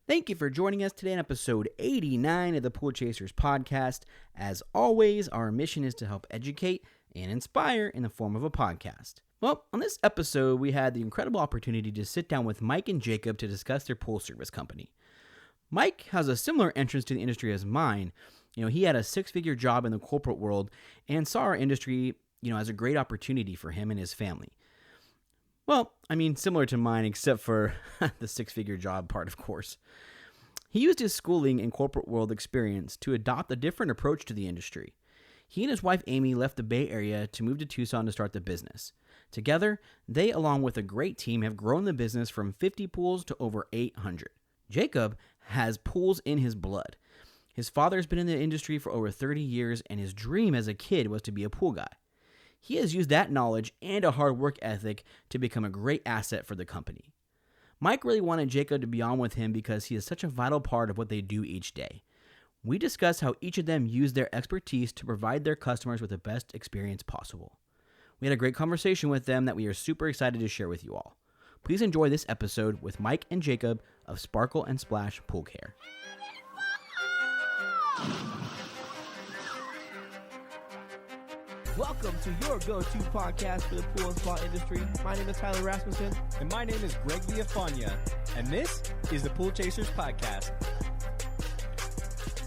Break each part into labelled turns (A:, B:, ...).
A: Thank you for joining us today on episode 89 of the Pool Chasers podcast. As always, our mission is to help educate and inspire in the form of a podcast. Well, on this episode, we had the incredible opportunity to sit down with Mike and Jacob to discuss their pool service company. Mike has a similar entrance to the industry as mine. He had a six-figure job in the corporate world and saw our industry, as a great opportunity for him and his family. Well, similar to mine, except for the six-figure job part, of course. He used his schooling and corporate world experience to adopt a different approach to the industry. He and his wife Amy left the Bay Area to move to Tucson to start the business. Together, they, along with a great team, have grown the business from 50 pools to over 800. Jacob has pools in his blood. His father's been in the industry for over 30 years, and his dream as a kid was to be a pool guy. He has used that knowledge and a hard work ethic to become a great asset for the company. Mike really wanted Jacob to be on with him because he is such a vital part of what they do each day. We discuss how each of them use their expertise to provide their customers with the best experience possible. We had a great conversation with them that we are super excited to share with you all. Please enjoy this episode with Mike and Jacob of Sparkle and Splash Pool Care.
B: Welcome to your go-to podcast for the pool and spa industry. My name is Tyler Rasmussen.
C: And my name is Greg Villafania. And this is the Pool Chasers Podcast.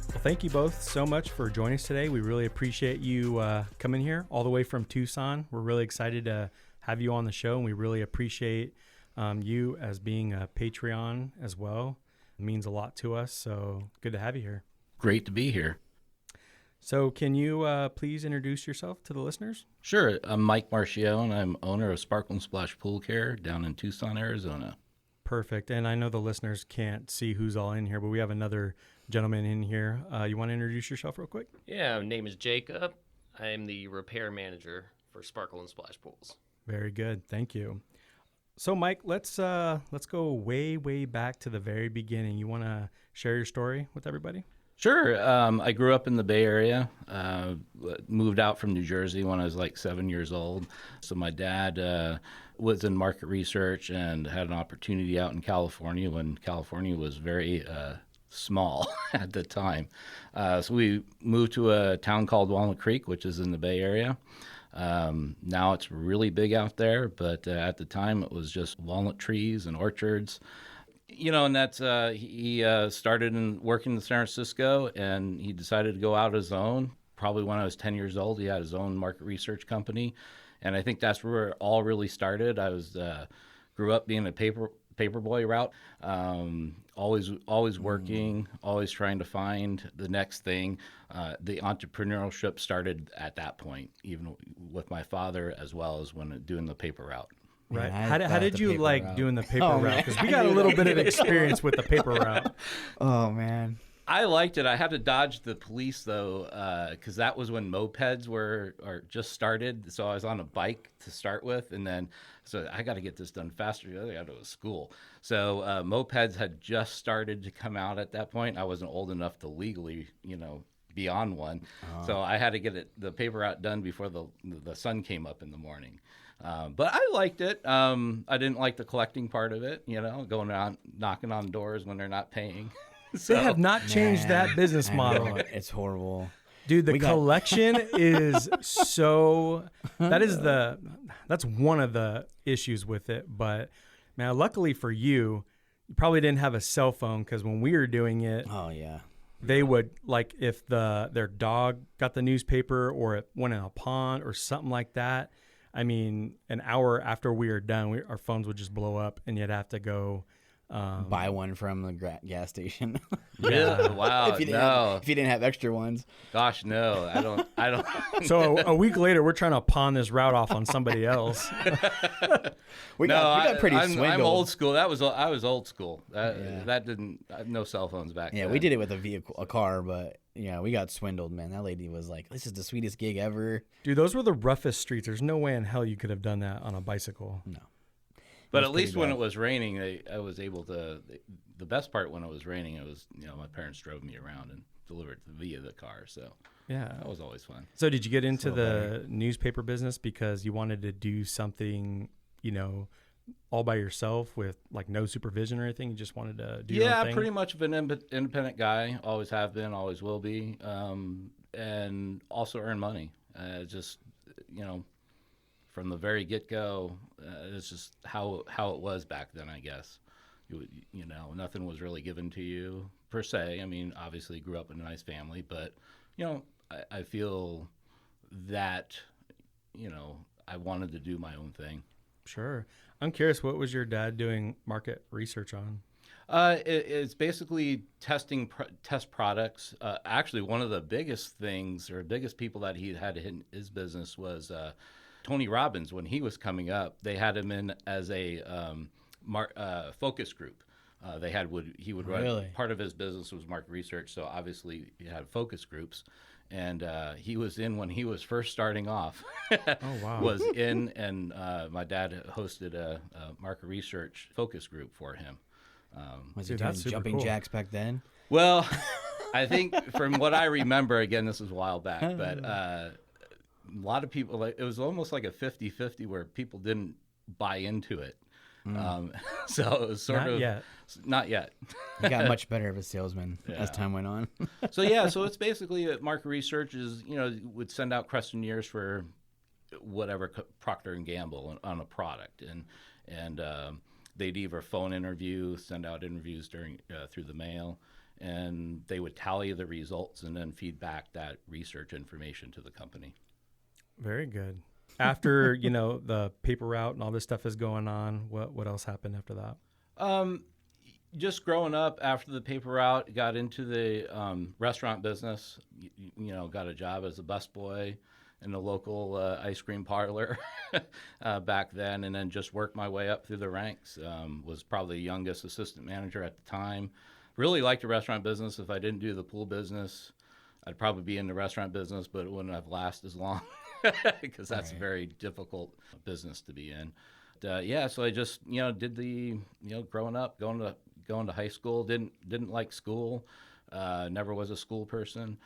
C: Well, thank you both so much for joining us today. We really appreciate you coming here all the way from Tucson. We're really excited to have you on the show, and we really appreciate you as being a Patreon as well. It means a lot to us, so good to have you here.
D: Great to be here.
C: So can you please introduce yourself to the listeners?
D: Sure. I'm Mike Marchio, and I'm owner of Sparkle and Splash Pool Care down in Tucson, Arizona.
C: Perfect. And I know the listeners can't see who's all in here, but we have another gentleman in here. You want to introduce yourself real quick?
E: Yeah, my name is Jacob. I am the repair manager for Sparkle and Splash Pools.
C: Very good. Thank you. So, Mike, let's go way back to the very beginning. You want to share your story with everybody?
D: Sure. I grew up in the Bay Area, moved out from New Jersey when I was like 7 years old. So my dad was in market research and had an opportunity out in California when California was very small at the time. So we moved to a town called Walnut Creek, which is in the Bay Area. Now it's really big out there, but at the time it was just walnut trees and orchards. And that's he started working in San Francisco, and he decided to go out on his own. Probably when I was 10 years old, he had his own market research company, and I think that's where it all really started. I grew up being a paper boy route, always working, always trying to find the next thing. The entrepreneurship started at that point, even with my father, as well as when doing the paper route.
C: Right. How did you like doing the paper route? Because we got a little bit of experience with the paper route.
A: Oh, man.
D: I liked it. I had to dodge the police, though, because that was when mopeds were just started. So I was on a bike to start with, and then so I got to get this done faster. I got to go to school. So mopeds had just started to come out at that point. I wasn't old enough to legally, be on one. So I had to get the paper route done before the sun came up in the morning. But I liked it. I didn't like the collecting part of it, going around knocking on doors when they're not paying.
C: So, they have not changed that business model.
A: It's horrible.
C: Dude, the collection is so that's one of the issues with it. But man, luckily for you, you probably didn't have a cell phone, because when we were doing it,
A: oh yeah,
C: they would, like, if their dog got the newspaper or it went in a pond or something like that, an hour after we were done, our phones would just blow up, and you'd have to go
A: buy one from the gas station.
D: Yeah, wow.
A: if you didn't have extra ones.
D: Gosh, no, I don't.
C: So a week later, we're trying to pawn this route off on somebody else.
A: we got pretty swindled.
D: I'm old school. I was old school. That didn't no cell phones back then.
A: Yeah, we did it with a car, but yeah, we got swindled, man. That lady was like, "This is the sweetest gig ever."
C: Dude, those were the roughest streets. There's no way in hell you could have done that on a bicycle.
A: No.
D: But at least when it was raining, I was able to. The best part when it was raining, it was my parents drove me around and delivered via the car. So
C: yeah,
D: that was always fun.
C: So did you get into the newspaper business because you wanted to do something, all by yourself with like no supervision or anything? You just wanted to do your own
D: Yeah,
C: thing?
D: pretty much of an independent guy. Always have been, always will be, and also earn money. Just from the very get go, it's just how it was back then. I guess nothing was really given to you per se. I mean, obviously grew up in a nice family, but I feel that I wanted to do my own thing.
C: Sure. I'm curious, what was your dad doing market research on?
D: It's basically test products. Actually, one of the biggest things or biggest people that he had in his business was Tony Robbins. When he was coming up, they had him in as a focus group. He would run.
A: Really?
D: Part of his business was market research, so obviously he had focus groups. And he was in when he was first starting off.
C: Oh, wow.
D: Was in, and my dad hosted a market research focus group for him.
A: Was he
C: Dude,
A: doing
C: that's super
A: jumping
C: cool.
A: jacks back then?
D: Well, I think from what I remember, again, this was a while back, but a lot of people, it was almost like a 50-50 where people didn't buy into it. So it was sort of not yet.
A: He got much better of a salesman as
D: Yeah.
A: time went on.
D: So it's basically market research is would send out questionnaires for whatever Procter and Gamble on a product, and they'd either phone interview, send out interviews through the mail, and they would tally the results and then feed back that research information to the company.
C: Very good. After, the paper route and all this stuff is going on, what else happened after that?
D: Just growing up after the paper route, got into the restaurant business. Got a job as a busboy in the local ice cream parlor back then, and then just worked my way up through the ranks. Was probably the youngest assistant manager at the time. Really liked the restaurant business. If I didn't do the pool business, I'd probably be in the restaurant business, but it wouldn't have lasted as long because that's a very difficult business to be in. So I just did the growing up, going to high school. Didn't like school. Never was a school person.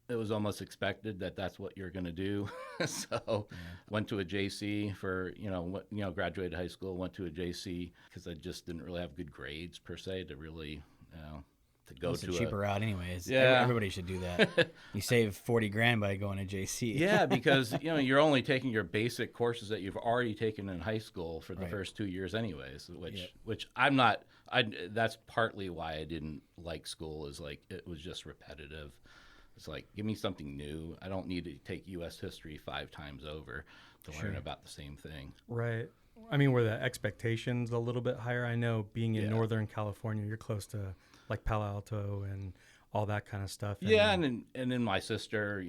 D: It was almost expected that that's what you're going to do. So went to a JC for graduated high school. Went to a JC because I just didn't really have good grades per se to really to go
A: It's
D: to
A: a cheaper route anyways.
D: Yeah.
A: Everybody should do that. You save 40 grand by going to JC.
D: Yeah, because you're only taking your basic courses that you've already taken in high school for the
A: Right.
D: first 2 years anyways, which I'm not. That's partly why I didn't like school. Is like it was just repetitive. It's like, give me something new. I don't need to take U.S. history 5 times over to learn about the same thing.
C: Right. I mean, were the expectations a little bit higher? I know being in Northern California, you're close to like Palo Alto and all that kind of stuff.
D: And then my sister,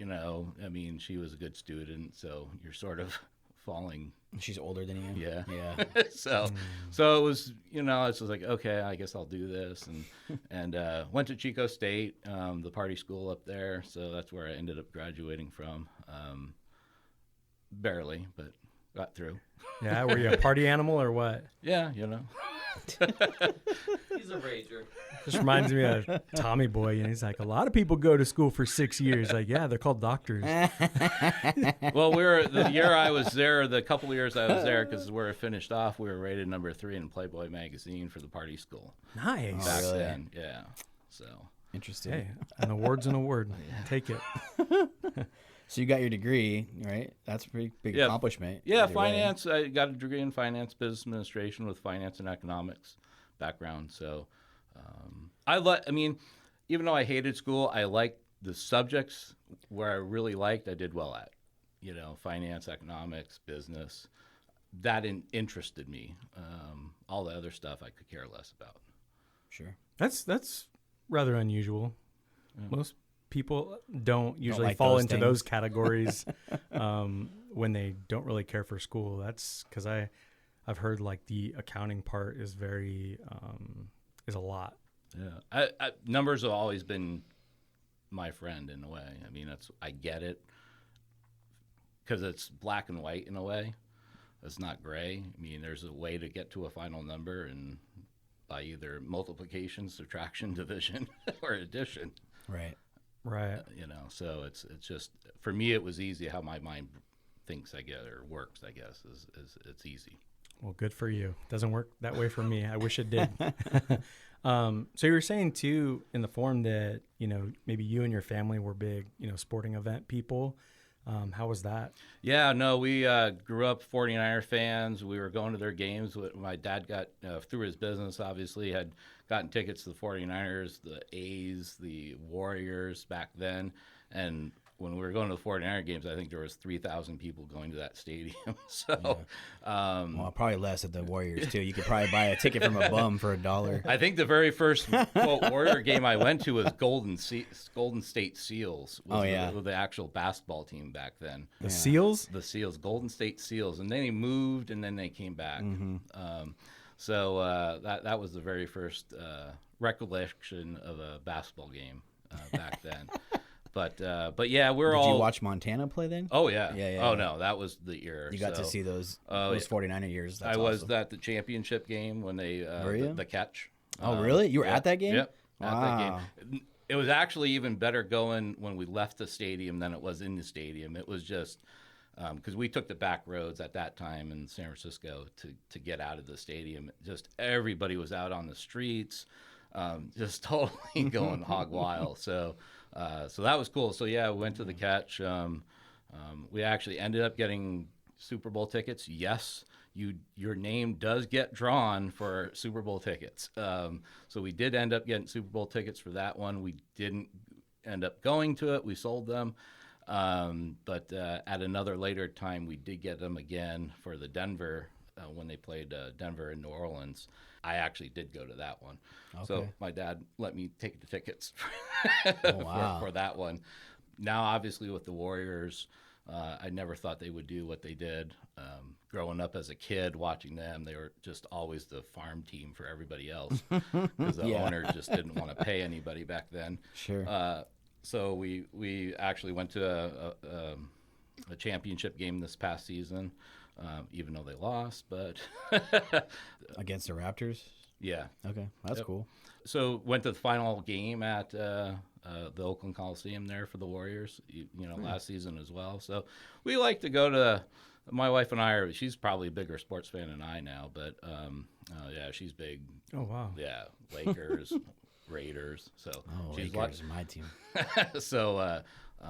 D: I mean, she was a good student, so you're sort of falling.
A: She's older than you.
D: Yeah.
A: Yeah.
D: So it was, it's just like, okay, I guess I'll do this. And went to Chico State, the party school up there. So that's where I ended up graduating from. Barely, but got through.
C: Yeah. Were you a party animal or what?
D: Yeah,
E: He's a rager.
C: Just reminds me of Tommy Boy, and he's like, a lot of people go to school for 6 years. Like, yeah, they're called doctors.
D: Well, the year I was there, the couple of years I was there, because where I finished off, we were rated number 3 in Playboy magazine for the party school.
C: Nice.
D: Back
A: really?
D: then, yeah. So
A: Interesting.
C: Hey, an award's an award. Take it.
A: So you got your degree, right? That's a pretty big accomplishment.
D: Yeah,
A: either way.
D: finance. I got a degree in finance, business administration with finance and economics background. So I mean, even though I hated school, I liked the subjects where I really liked. I did well at, finance, economics, business. That interested me. All the other stuff I could care less about.
A: Sure.
C: That's rather unusual. Most people don't usually
A: like
C: fall
A: those
C: into
A: things.
C: those categories when they don't really care for school. That's because I've heard like the accounting part is very is a lot.
D: Yeah, numbers have always been my friend in a way. I mean, I get it because it's black and white in a way. It's not gray. I mean, there's a way to get to a final number, and by either multiplication, subtraction, division, or addition.
A: Right.
C: Right.
D: So it's just, for me, it was easy how my mind thinks, I guess, or works, I guess, is it's easy.
C: Well, good for you. Doesn't work that way for me. I wish it did. So you were saying too in the forum that, maybe you and your family were big, sporting event people. How was that?
D: Yeah, no, we grew up 49er fans. We were going to their games. My dad got, through his business, obviously, had gotten tickets to the 49ers, the A's, the Warriors back then. And when we were going to the 49er games, I think there was 3,000 people going to that stadium. So,
A: Well, probably less at the Warriors too. You could probably buy a ticket from a bum for $1.
D: I think the very first quote Warrior game I went to was Golden State Seals. Was the actual basketball team back then.
C: The Seals?
D: The Seals, Golden State Seals, and then they moved, and then they came back. So that was the very first recollection of a basketball game back then. But yeah,
A: Did you watch Montana play then?
D: Oh yeah.
A: Yeah.
D: Oh no, that was the year.
A: You got to see those 49er years. That's
D: I was
A: awesome.
D: at the championship game when they the catch.
A: Oh really? You were at that game?
D: Yep.
A: Wow.
D: At that game. It was actually even better going when we left the stadium than it was in the stadium. It was just because we took the back roads at that time in San Francisco to get out of the stadium. Just everybody was out on the streets, just totally going hog wild. So that was cool. So yeah, we went to the catch. We actually ended up getting Super Bowl tickets. Yes, your name does get drawn for Super Bowl tickets. So we did end up getting Super Bowl tickets for that one. We didn't end up going to it. We sold them. But at another later time, we did get them again for the Denver when they played Denver and New Orleans. I actually did go to that one. Okay. So my dad let me take the tickets for that one. Now, obviously, with the Warriors, I never thought they would do what they did. Growing up as a kid, watching them, they were just always the farm team for everybody else because the owner just didn't want to pay anybody back then.
A: Sure.
D: So we actually went to a championship game this past season, even though they lost, but
A: against the Raptors.
D: Yeah.
A: Okay, that's cool.
D: So went to the final game at the Oakland Coliseum there for the Warriors, last season as well. So we like to go to. My wife and I she's probably a bigger sports fan than I now, but yeah, she's big.
C: Oh wow.
D: Yeah, Lakers. Raiders. So she's
A: Lakers are my team.
D: So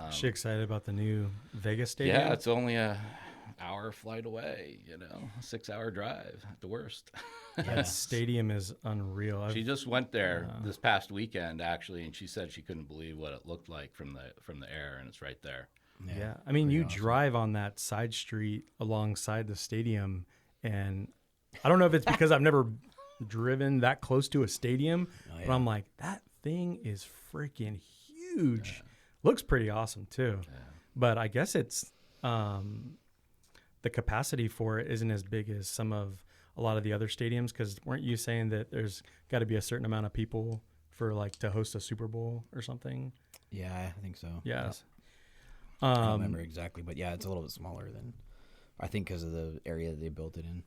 C: is she excited about the new Vegas stadium?
D: Yeah, it's only a hour flight away, 6-hour drive at the worst.
C: That stadium is unreal.
D: She just went there this past weekend actually, and she said she couldn't believe what it looked like from the air, and it's right there.
C: Yeah. I mean, you drive on that side street alongside the stadium, and I don't know if it's because I've never driven that close to a stadium, but I'm like, that thing is freaking huge. Looks pretty awesome too. But I guess it's the capacity for it isn't as big as a lot of the other stadiums, because weren't you saying that there's got to be a certain amount of people for to host a Super Bowl or something?
A: Yeah, I think so.
C: Yes.
A: I don't remember exactly, but yeah, it's a little bit smaller than I think because of the area that they built it in.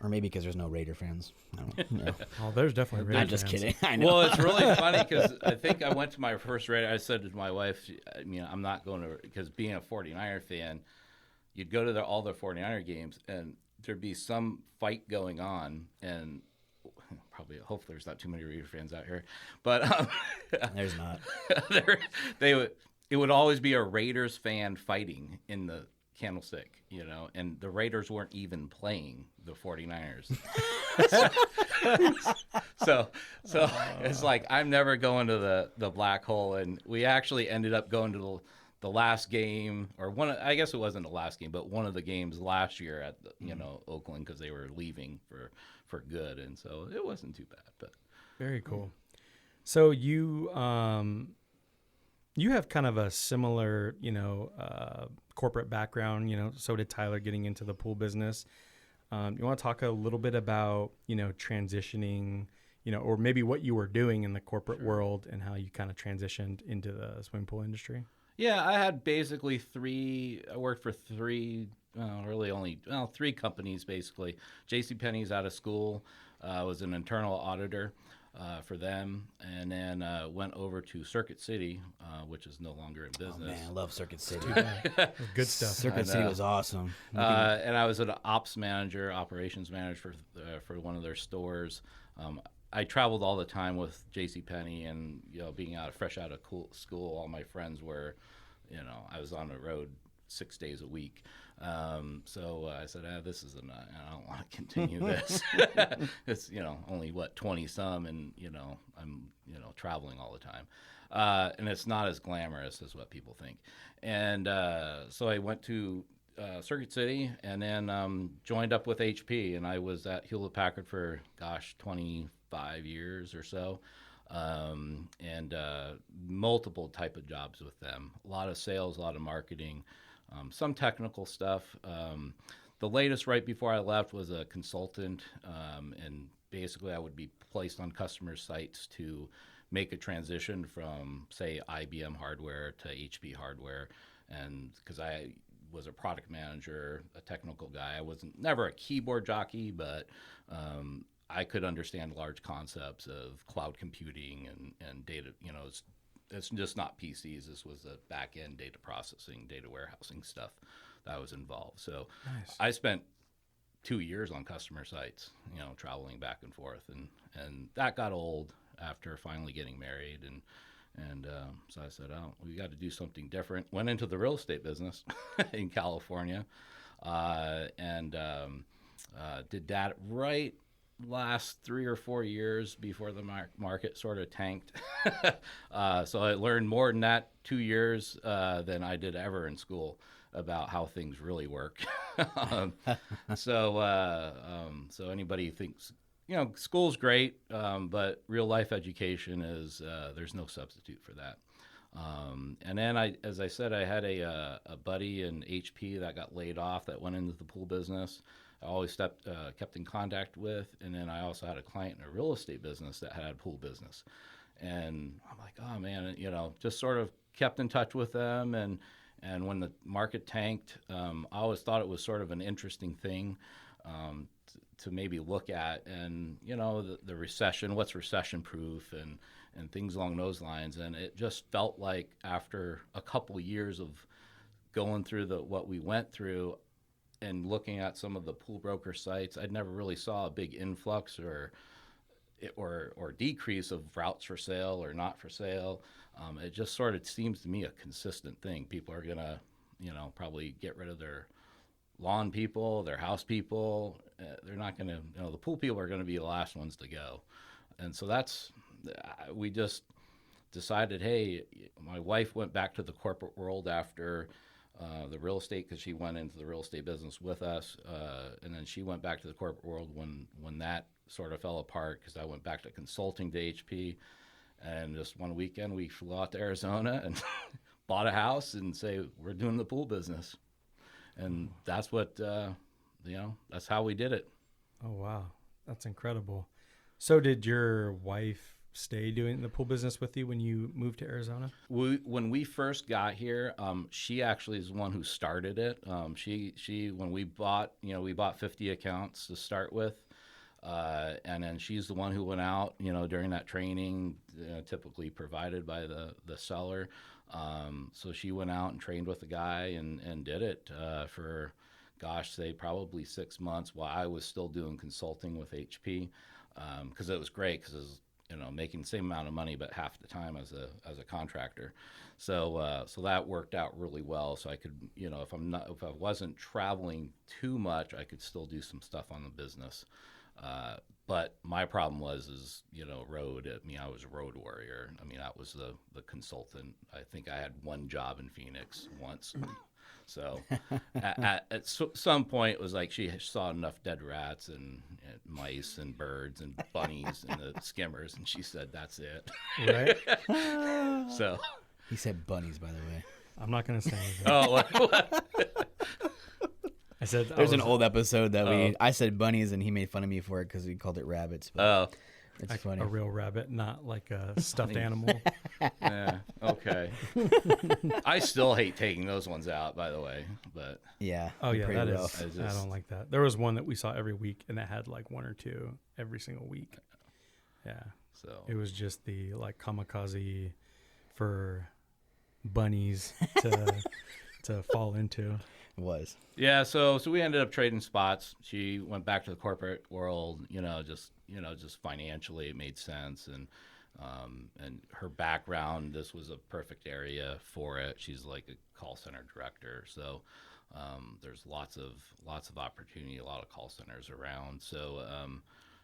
A: Or maybe because there's no Raider fans. I don't know.
C: Oh, there's definitely Raider
A: I'm just
C: fans.
A: kidding. I know.
D: Well, it's really funny because I think I went to my first Raider. I said to my wife, I'm not going to, because being a 49er fan, you'd go to all the 49er games and there'd be some fight going on, and hopefully there's not too many Raider fans out here, but
A: there's not.
D: It would always be a Raiders fan fighting in the Candlestick, and the Raiders weren't even playing the 49ers. so it's like, I'm never going to the black hole. And we actually ended up going to the last game, or I guess it wasn't the last game, but one of the games last year at Oakland, because they were leaving for good. And so it wasn't too bad, but
C: very cool. So you have kind of a similar, corporate background, so did Tyler getting into the pool business. You want to talk a little bit about, transitioning, or maybe what you were doing in the corporate world and how you kind of transitioned into the swimming pool industry?
D: Yeah, I had basically I worked for three companies basically. JCPenney's out of school. Was an internal auditor for them, and then went over to Circuit City, which is no longer in
A: Oh
D: business.
A: man, I love Circuit City.
C: Good stuff.
A: Circuit City was awesome.
D: And I was an operations manager for one of their stores. I traveled all the time with JCPenney, and being fresh out of school, all my friends were, I was on the road 6 days a week. So I said, this isn't, I don't want to continue this. It's, only 20 some, and, I'm, traveling all the time. And it's not as glamorous as what people think. And so I went to Circuit City, and then joined up with HP, and I was at Hewlett Packard for, 25 years or so. And multiple type of jobs with them. A lot of sales, a lot of marketing, some technical stuff. The latest right before I left was a consultant, and basically I would be placed on customer sites to make a transition from, say, IBM hardware to HP hardware. And because I was a product manager, a technical guy, I wasn't never a keyboard jockey, but I could understand large concepts of cloud computing and data. It's just not PCs. This was the back-end data processing, data warehousing stuff that was involved. So
C: Nice.
D: I spent 2 years on customer sites, traveling back and forth, and that got old after finally getting married, and so I said, we got to do something different. Went into the real estate business in California, and did that right last 3 or 4 years before the market sort of tanked. So I learned more in that 2 years than I did ever in school about how things really work. So anybody thinks, school's great, but real life education is, there's no substitute for that. And then as I said, I had a buddy in HP that got laid off that went into the pool business. I always kept in contact with, and then I also had a client in a real estate business that had a pool business, and I'm like, oh man, just sort of kept in touch with them, and when the market tanked, I always thought it was sort of an interesting thing to maybe look at, and the recession, what's recession proof, and things along those lines, and it just felt like after a couple years of going through what we went through, and looking at some of the pool broker sites, I'd never really saw a big influx or decrease of routes for sale or not for sale. It just sort of seems to me a consistent thing. People are gonna, probably get rid of their lawn people, their house people. They're not gonna, the pool people are gonna be the last ones to go. And so we just decided, hey, my wife went back to the corporate world after the real estate, because she went into the real estate business with us, and then she went back to the corporate world when that sort of fell apart, because I went back to consulting to HP, and just one weekend we flew out to Arizona and bought a house and say, we're doing the pool business, and that's what that's how we did it.
C: Oh wow, that's incredible. So did your wife stay doing the pool business with you when you moved to Arizona?
D: When we first got here, she actually is the one who started it. She when we bought 50 accounts to start with, and then she's the one who went out, during that training, typically provided by the seller. So she went out and trained with the guy and did it for, say probably 6 months while I was still doing consulting with HP, because it was great, because it was, making the same amount of money, but half the time as a contractor. So that worked out really well. So I could, if I wasn't traveling too much, I could still do some stuff on the business. But my problem was road. I was a road warrior. That was the consultant. I think I had one job in Phoenix once. So at some point, it was like she saw enough dead rats and mice and birds and bunnies and the skimmers, and she said, that's it.
C: Right.
D: So
A: He said bunnies, by the way.
C: I'm not going to say anything.
D: oh, what?
C: I said
A: There's an old episode that I said bunnies, and he made fun of me for it because we called it rabbits. But It's
C: like
A: funny.
C: a real rabbit, not like a stuffed animal.
D: Yeah. Okay. I still hate taking those ones out, by the way. But
A: Yeah.
C: Oh
A: they're
C: yeah,
A: pretty
C: that
A: rough.
C: is. I don't like that. There was one that we saw every week, and it had like 1 or 2 every single week. Yeah,
D: so
C: it was just the like kamikaze for bunnies to fall into.
A: It was.
D: yeah. So we ended up trading spots. She went back to the corporate world. Just financially it made sense, and her background, this was a perfect area for it. She's like a call center director, so there's lots of opportunity, a lot of call centers around. So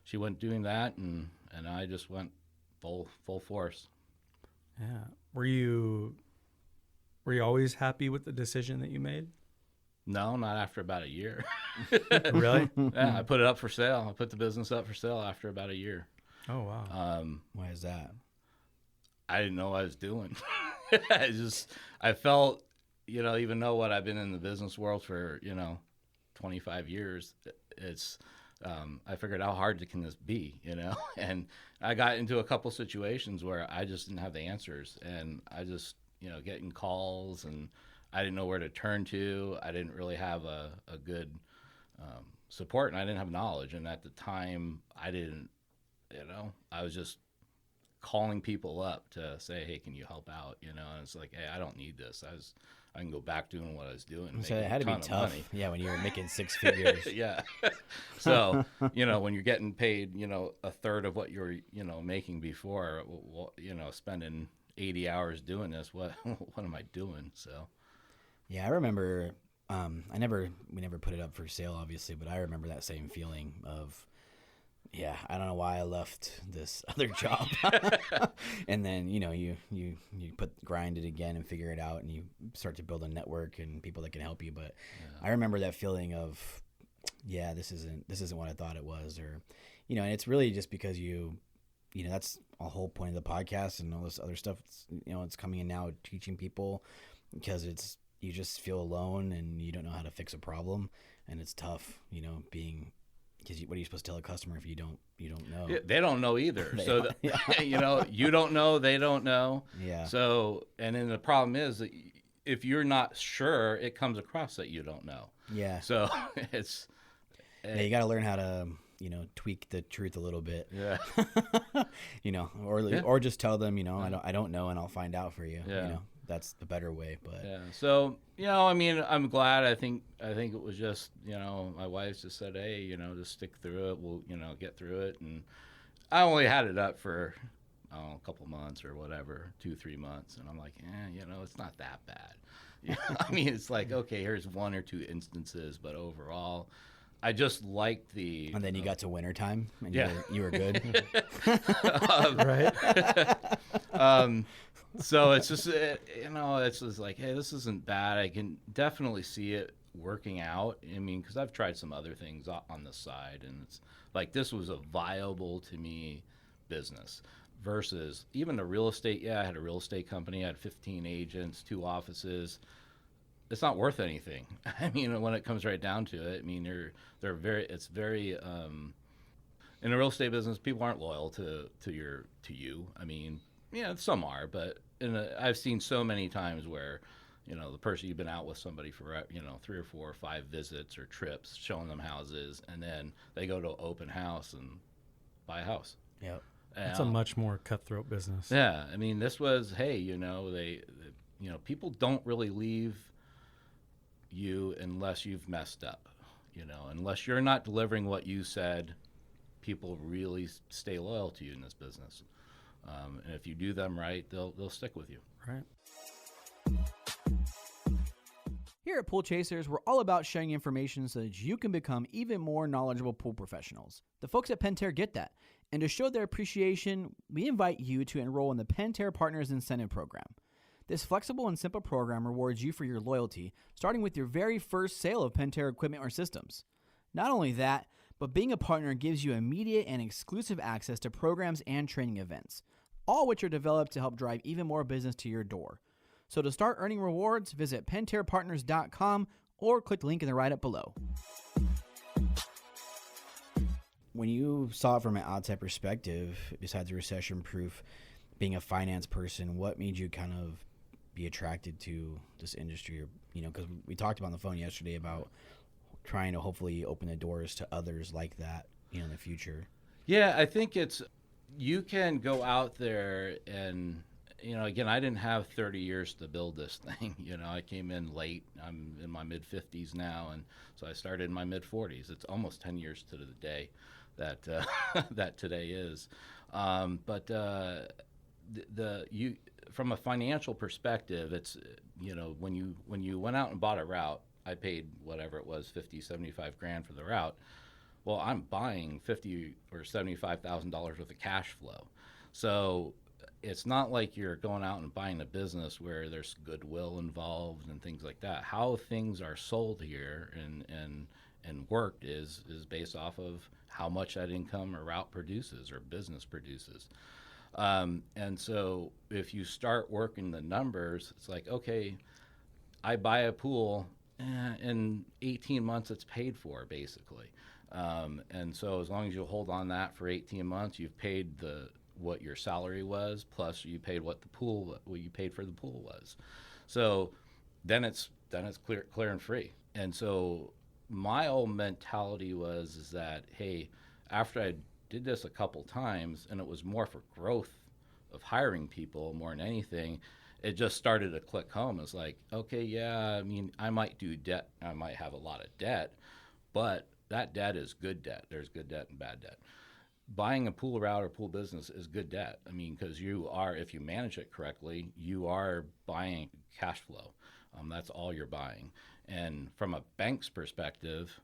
D: she went doing that, and I just went full force.
C: Yeah. Were you always happy with the decision that you made?
D: No, not after about a year.
C: Really?
D: Yeah, I put it up for sale. I put the business up for sale after about a year.
C: Oh wow.
A: Why is that?
D: I didn't know what I was doing. I felt, even though what I've been in the business world for, 25 years, I figured how hard can this be, and I got into a couple situations where I just didn't have the answers, and I just, getting calls, and I didn't know where to turn to. I didn't really have a good support, and I didn't have knowledge. And at the time, I didn't, I was just calling people up to say, hey, can you help out? And it's like, hey, I don't need this. I can go back doing what I was doing.
A: So it had to be tough. Yeah, when you were making 6 figures.
D: Yeah. So, when you're getting paid, a third of what you're, making before, spending 80 hours doing this, what am I doing? So.
A: Yeah, I remember. We never put it up for sale, obviously, but I remember that same feeling of, yeah, I don't know why I left this other job, and then you grind it again and figure it out, and you start to build a network and people that can help you. But I remember that feeling of, yeah, this isn't what I thought it was, or, and it's really just because that's a whole point of the podcast and all this other stuff. It's coming in now teaching people, because you just feel alone and you don't know how to fix a problem, and it's tough, because what are you supposed to tell a customer if you don't know?
D: Yeah, they don't know either. You don't know, they don't know.
A: Yeah.
D: So, and then the problem is that if you're not sure, it comes across that you don't know.
A: Yeah.
D: So it's.
A: You got to learn how to, tweak the truth a little bit.
D: Yeah.
A: Or just tell them, I don't know, and I'll find out for you.
D: Yeah.
A: That's the better way. But
D: yeah. So, I'm glad. I think it was just, my wife just said, hey, just stick through it. We'll, get through it. And I only had it up for, a couple months or whatever, 2-3 months. And I'm like, it's not that bad. It's like, okay, here's 1 or 2 instances, but overall, I just liked the. And
A: then you got to wintertime, and
D: yeah.
A: you were good.
C: Right.
D: So it's just, it's just like, hey, this isn't bad. I can definitely see it working out. Because I've tried some other things on the side, and it's like this was a viable to me business versus even the real estate. Yeah, I had a real estate company. I had 15 agents, 2 offices. It's not worth anything. When it comes right down to it, they're very. It's very. In the real estate business, people aren't loyal to you. Some are, but I've seen so many times where, the person you've been out with somebody for, 3 or 4 or 5 visits or trips, showing them houses, and then they go to an open house and buy a house.
A: Yep.
C: It's a much more cutthroat business.
D: Yeah. This was, hey, people don't really leave you unless you've messed up, unless you're not delivering what you said, people really stay loyal to you in this business. And if you do them right, they'll stick with you.
C: Right.
B: Here at Pool Chasers, we're all about sharing information so that you can become even more knowledgeable pool professionals. The folks at Pentair get that. And to show their appreciation, we invite you to enroll in the Pentair Partners Incentive Program. This flexible and simple program rewards you for your loyalty, starting with your very first sale of Pentair equipment or systems. Not only that, but being a partner gives you immediate and exclusive access to programs and training events, all which are developed to help drive even more business to your door. So to start earning rewards, visit pentairpartners.com or click the link in the write-up below.
A: when you saw it from an outside perspective, besides recession proof, being a finance person, what made you kind of be attracted to this industry? Or, because we talked about on the phone yesterday about trying to hopefully open the doors to others like that, in the future.
D: Yeah, I think you can go out there and, again, I didn't have 30 years to build this thing. I came in late. I'm in my mid-50s now, and so I started in my mid-40s. It's almost 10 years to the day that that today is. But from a financial perspective, it's, when you went out and bought a route, I paid whatever it was, 50, 75 grand for the route. Well, I'm buying $50,000 or $75,000 worth of cash flow. So it's not like you're going out and buying a business where there's goodwill involved and things like that. How things are sold here and worked is based off of how much that income or route produces or business produces. And so if you start working the numbers, it's like, okay, I buy a pool, in 18 months it's paid for, basically. And so as long as you hold on that for 18 months, you've paid what your salary was, plus you paid what you paid for the pool was. So then it's clear and free. And so my old mentality is that, hey, after I did this a couple times, and it was more for growth of hiring people more than anything, it just started to click home. It's like, okay, yeah, I mean, I might do debt. I might have a lot of debt, but that debt is good debt. There's good debt and bad debt. Buying a pool route or pool business is good debt. I mean, because if you manage it correctly, you are buying cash flow. That's all you're buying. And from a bank's perspective,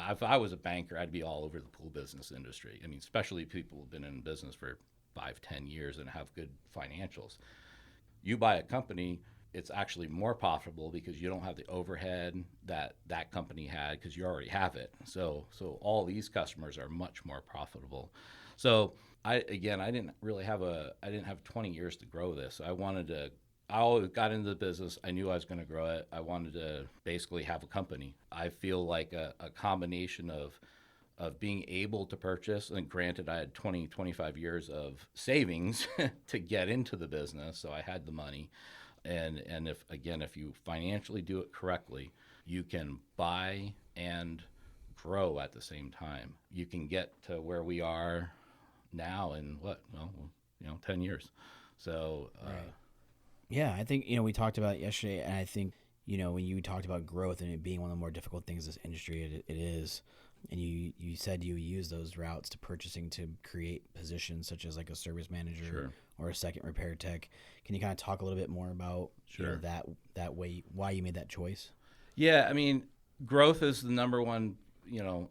D: if I was a banker, I'd be all over the pool business industry. I mean, especially people who've been in business for 5-10 years and have good financials. You buy a company, it's actually more profitable because you don't have the overhead that company had because you already have it. So all these customers are much more profitable. So I didn't have 20 years to grow this. I always got into the business. I knew I was going to grow it. I wanted to basically have a company. I feel like a combination of being able to purchase, and granted I had 25 years of savings to get into the business, so I had the money. And if you financially do it correctly, you can buy and grow at the same time. You can get to where we are now in 10 years. So,
A: right. Yeah, I think, we talked about it yesterday, and I think, when you talked about growth and it being one of the more difficult things in this industry, it is. And you said you use those routes to purchasing to create positions such as like a service manager
D: Sure.
A: or a second repair tech. Can you kind of talk a little bit more about
D: Sure.
A: that way, why you made that choice?
D: Yeah, I mean, growth is the number one,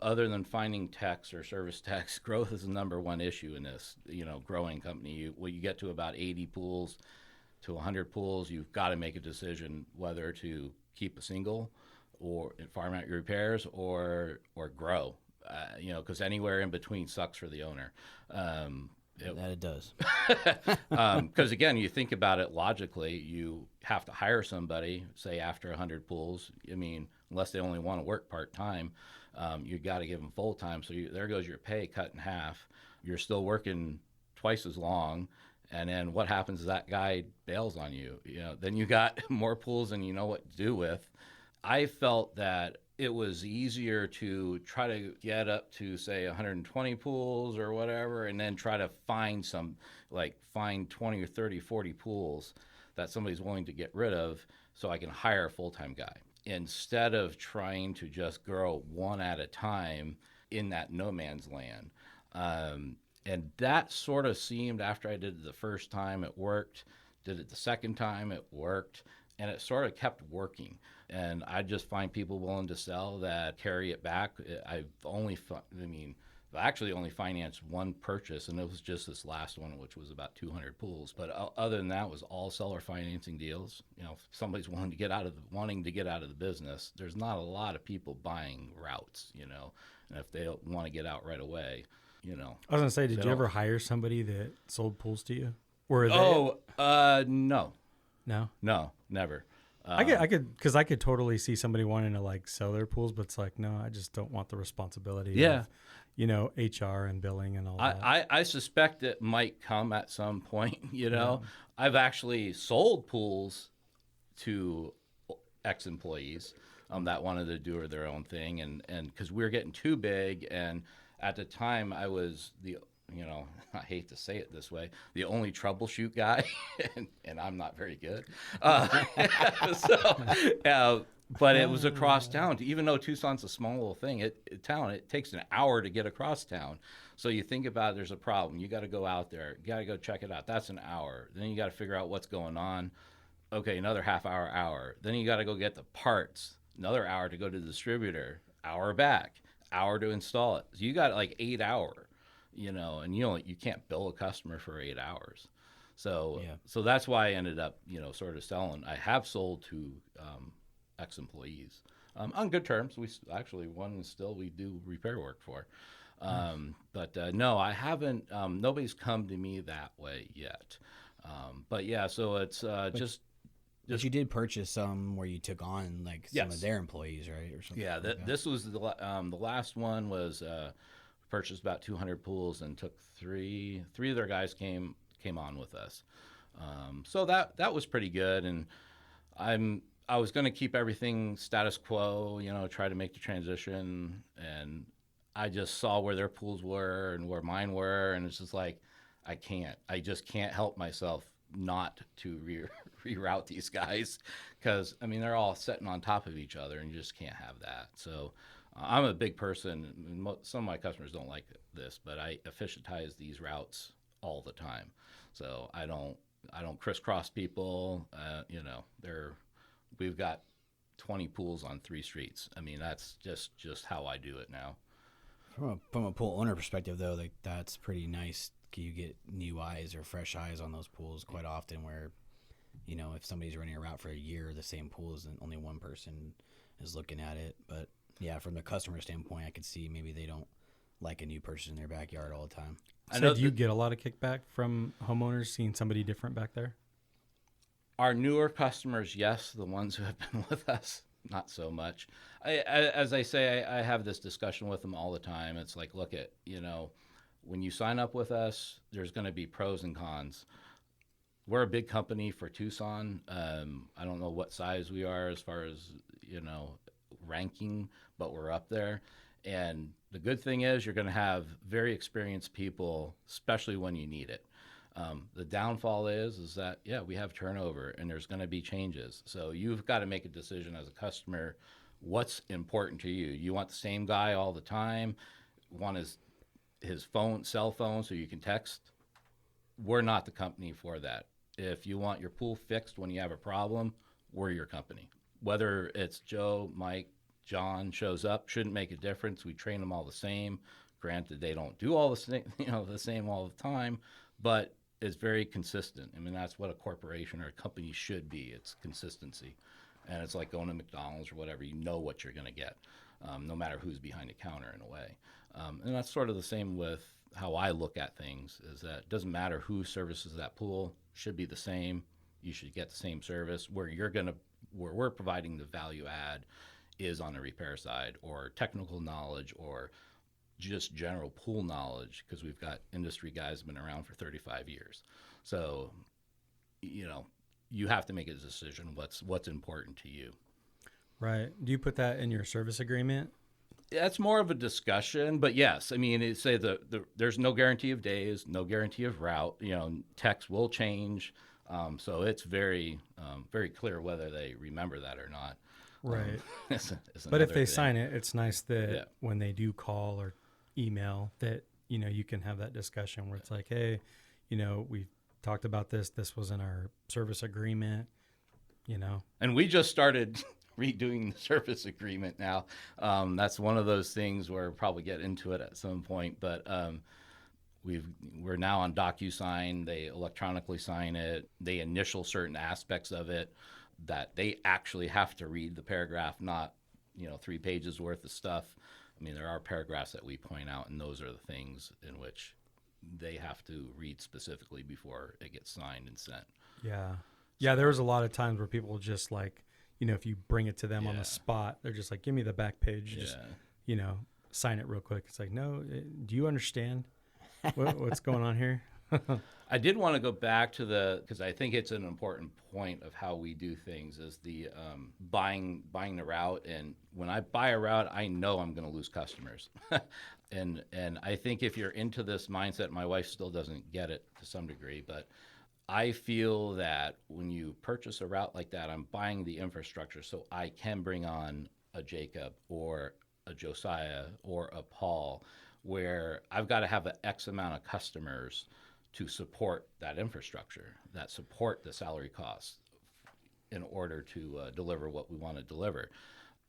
D: other than finding techs or service techs, growth is the number one issue in this, growing company. You get to about 80 pools to 100 pools, you've got to make a decision whether to keep a single or farm out your repairs or grow, because anywhere in between sucks for the owner.
A: That it does.
D: Because again, you think about it logically, you have to hire somebody, say after 100 pools. I mean, unless they only want to work part-time, you got to give them full-time. So there goes your pay cut in half. You're still working twice as long. And then what happens is that guy bails on you. Then you got more pools than you know what to do with. I felt that it was easier to try to get up to, say, 120 pools or whatever, and then try to find 20 or 30, 40 pools that somebody's willing to get rid of so I can hire a full-time guy, instead of trying to just grow one at a time in that no man's land. And that sort of seemed, after I did it the first time, it worked. Did it the second time, it worked. And it sort of kept working. And I just find people willing to sell that carry it back. I've actually only financed one purchase, and it was just this last one, which was about 200 pools. But other than that, it was all seller financing deals. If somebody's wanting to get out of the business, there's not a lot of people buying routes, and if they don't want to get out right away,
C: I was going to say, did you ever hire somebody that sold pools to you?
D: No.
C: No?
D: No, never.
C: I could totally see somebody wanting to sell their pools, but it's like, no, I just don't want the responsibility.
D: Yeah.
C: HR and billing and all that.
D: I suspect it might come at some point. I've actually sold pools to ex-employees that wanted to do their own thing, and because we were getting too big, and at the time I was I hate to say it this way, the only troubleshoot guy, and I'm not very good. But it was across town. Even though Tucson's a small little thing, it takes an hour to get across town. So you think about it, there's a problem. You got to go out there. You got to go check it out. That's an hour. Then you got to figure out what's going on. Okay, another half hour. Then you got to go get the parts. Another hour to go to the distributor. Hour back. Hour to install it. So you got like 8 hours, and you can't bill a customer for 8 hours. So that's why I ended up, sort of selling. I have sold to ex-employees on good terms. We actually, one still we do repair work for. But no, I haven't. Nobody's come to me that way yet. But yeah, so it's just.
B: But you did purchase some where you took on like some of their employees, right, or something.
D: Yeah, this was the last one was purchased about 200 pools and took three of their guys came on with us. So that was pretty good, and I was going to keep everything status quo, try to make the transition, and I just saw where their pools were and where mine were, and it's just like I just can't help myself not to reroute these guys, because they're all sitting on top of each other, and you just can't have that. So I'm a big person. Some of my customers don't like this, but I efficientize these routes all the time. So I don't crisscross people. We've got 20 pools on 3 streets. That's just how I do it now.
B: From a pool owner perspective, though, like that's pretty nice. You get new eyes or fresh eyes on those pools quite often, where if somebody's running a route for a year, the same pools and only one person is looking at it. But yeah, from the customer standpoint, I could see maybe they don't like a new person in their backyard all the time.
C: So do you get a lot of kickback from homeowners seeing somebody different back there?
D: Our newer customers, yes. The ones who have been with us, not so much. As I say, I have this discussion with them all the time. It's like, look at, when you sign up with us, there's going to be pros and cons. We're a big company for Tucson. I don't know what size we are as far as, ranking, but we're up there. And the good thing is you're going to have very experienced people, especially when you need it. The downfall is that, we have turnover and there's going to be changes. So you've got to make a decision as a customer, what's important to you. You want the same guy all the time, want his cell phone so you can text. We're not the company for that. If you want your pool fixed when you have a problem, we're your company. Whether it's Joe, Mike, John shows up, shouldn't make a difference. We train them all the same. Granted, they don't do all the same all the time, but it's very consistent. That's what a corporation or a company should be. It's consistency. And it's like going to McDonald's or whatever. You know what you're going to get, no matter who's behind the counter in a way. And that's sort of the same with how I look at things, is that it doesn't matter who services that pool, should be the same. You should get the same service. Where we're providing the value add is on the repair side, or technical knowledge, or just general pool knowledge, because we've got industry guys who've been around for 35 years. So, you have to make a decision what's important to you.
C: Right. Do you put that in your service agreement?
D: That's more of a discussion, but yes, it say there's no guarantee of days, no guarantee of route. Techs will change, so it's very very clear whether they remember that or not.
C: Right.
D: It's
C: but if they
D: thing.
C: sign it, it's nice that when they do call or email, that you can have that discussion where it's like, hey, we talked about this. This was in our service agreement.
D: And we just started redoing the service agreement now. That's one of those things where we'll probably get into it at some point, but we're now on DocuSign. They electronically sign it. They initial certain aspects of it that they actually have to read the paragraph, not 3 pages worth of stuff. There are paragraphs that we point out, and those are the things in which they have to read specifically before it gets signed and sent.
C: Yeah, there was a lot of times where people just like, if you bring it to them on the spot, they're just like, give me the back page, just, sign it real quick. It's like, no, do you understand what's going on here?
D: I did want to go back to because I think it's an important point of how we do things is the buying the route. And when I buy a route, I know I'm going to lose customers. and I think if you're into this mindset, my wife still doesn't get it to some degree, but I feel that when you purchase a route like that, I'm buying the infrastructure so I can bring on a Jacob or a Josiah or a Paul, where I've got to have an X amount of customers to support that infrastructure, that support the salary costs in order to deliver what we want to deliver.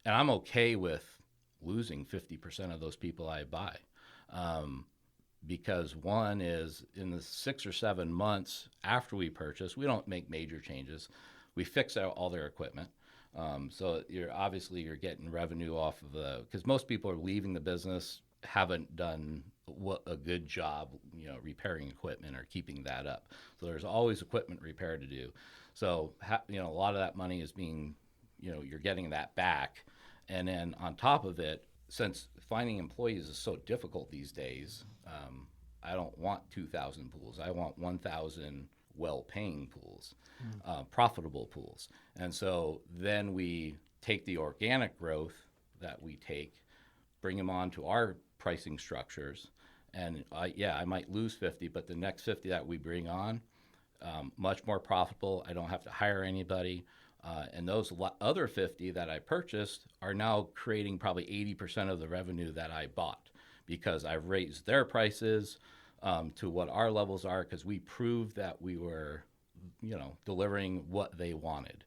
D: And I'm okay with losing 50% of those people I buy. Because one is in the 6 or 7 months after we purchase, we don't make major changes. We fix out all their equipment. So you're getting revenue off of because most people are leaving the business, haven't done a good job, repairing equipment or keeping that up. So there's always equipment repair to do. So, a lot of that money is being, you're getting that back. And then on top of it, since finding employees is so difficult these days, I don't want 2,000 pools. I want 1,000 well-paying pools, profitable pools. And so then we take the organic growth that we take, bring them onto our pricing structures, and I might lose 50, but the next 50 that we bring on, much more profitable. I don't have to hire anybody. And those other 50 that I purchased are now creating probably 80% of the revenue that I bought because I've raised their prices to what our levels are because we proved that we were, delivering what they wanted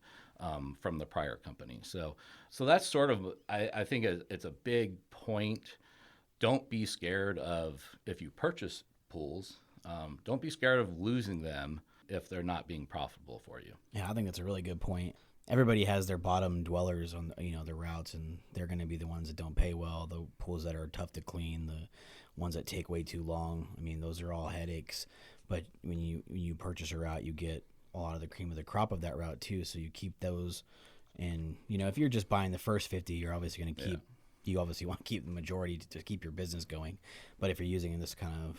D: from the prior company. So that's sort of, I think it's a big point. Don't be scared of, if you purchase pools, don't be scared of losing them if they're not being profitable for you.
A: Yeah, I think that's a really good point. Everybody has their bottom dwellers on their routes, and they're going to be the ones that don't pay well, the pools that are tough to clean, the ones that take way too long. I mean, those are all headaches. But when you purchase a route, you get a lot of the cream of the crop of that route too. So you keep those, and if you're just buying the first 50, you're obviously going to keep. Yeah. You obviously want to keep the majority to keep your business going. But if you're using this kind of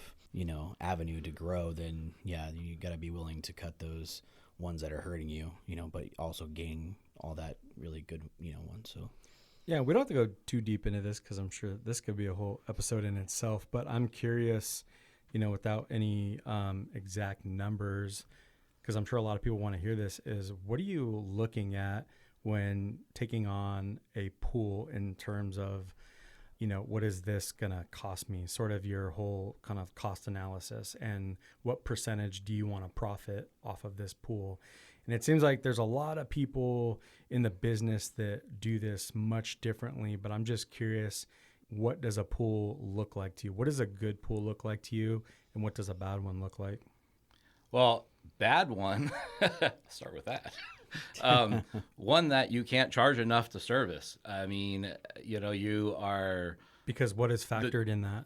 A: avenue to grow, then yeah, you got to be willing to cut those ones that are hurting you, but also gain all that really good, ones. So,
C: yeah, we don't have to go too deep into this because I'm sure this could be a whole episode in itself. But I'm curious, without any exact numbers, because I'm sure a lot of people want to hear this, is what are you looking at when taking on a pool in terms of, what is this going to cost me? Sort of your whole kind of cost analysis and what percentage do you want to profit off of this pool? And it seems like there's a lot of people in the business that do this much differently, but I'm just curious, what does a pool look like to you? What does a good pool look like to you? And what does a bad one look like?
D: Well, bad one, start with that. One that you can't charge enough to service. I mean, you are...
C: Because what is factored in that?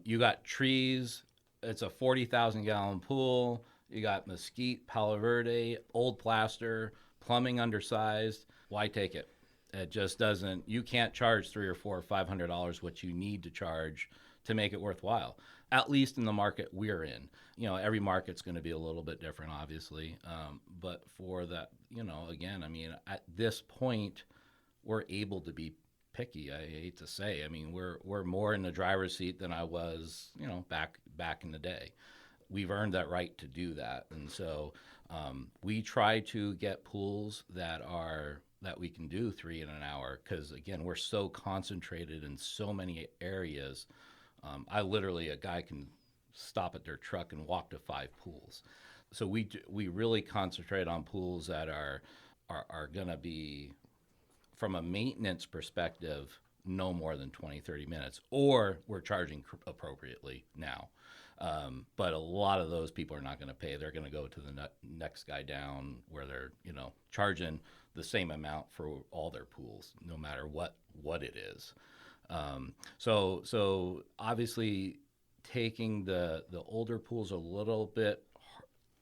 D: You got trees. It's a 40,000 gallon pool. You got mesquite, Palo Verde, old plaster, plumbing undersized. Why take it? It just doesn't... You can't charge $300 or $400 or $500 what you need to charge to make it worthwhile, at least in the market we're in. Every market's going to be a little bit different, obviously. But for that, again, I mean, at this point, we're able to be picky. I hate to say. I mean, we're more in the driver's seat than I was, back in the day. We've earned that right to do that. And so we try to get pools that we can do 3 in an hour because, again, we're so concentrated in so many areas. A guy can stop at their truck and walk to 5 pools. So we really concentrate on pools that are going to be, from a maintenance perspective, no more than 20, 30 minutes, or we're charging appropriately now. But a lot of those people are not going to pay. They're going to go to the next guy down where they're, charging the same amount for all their pools, no matter what it is. So obviously taking the older pools a little bit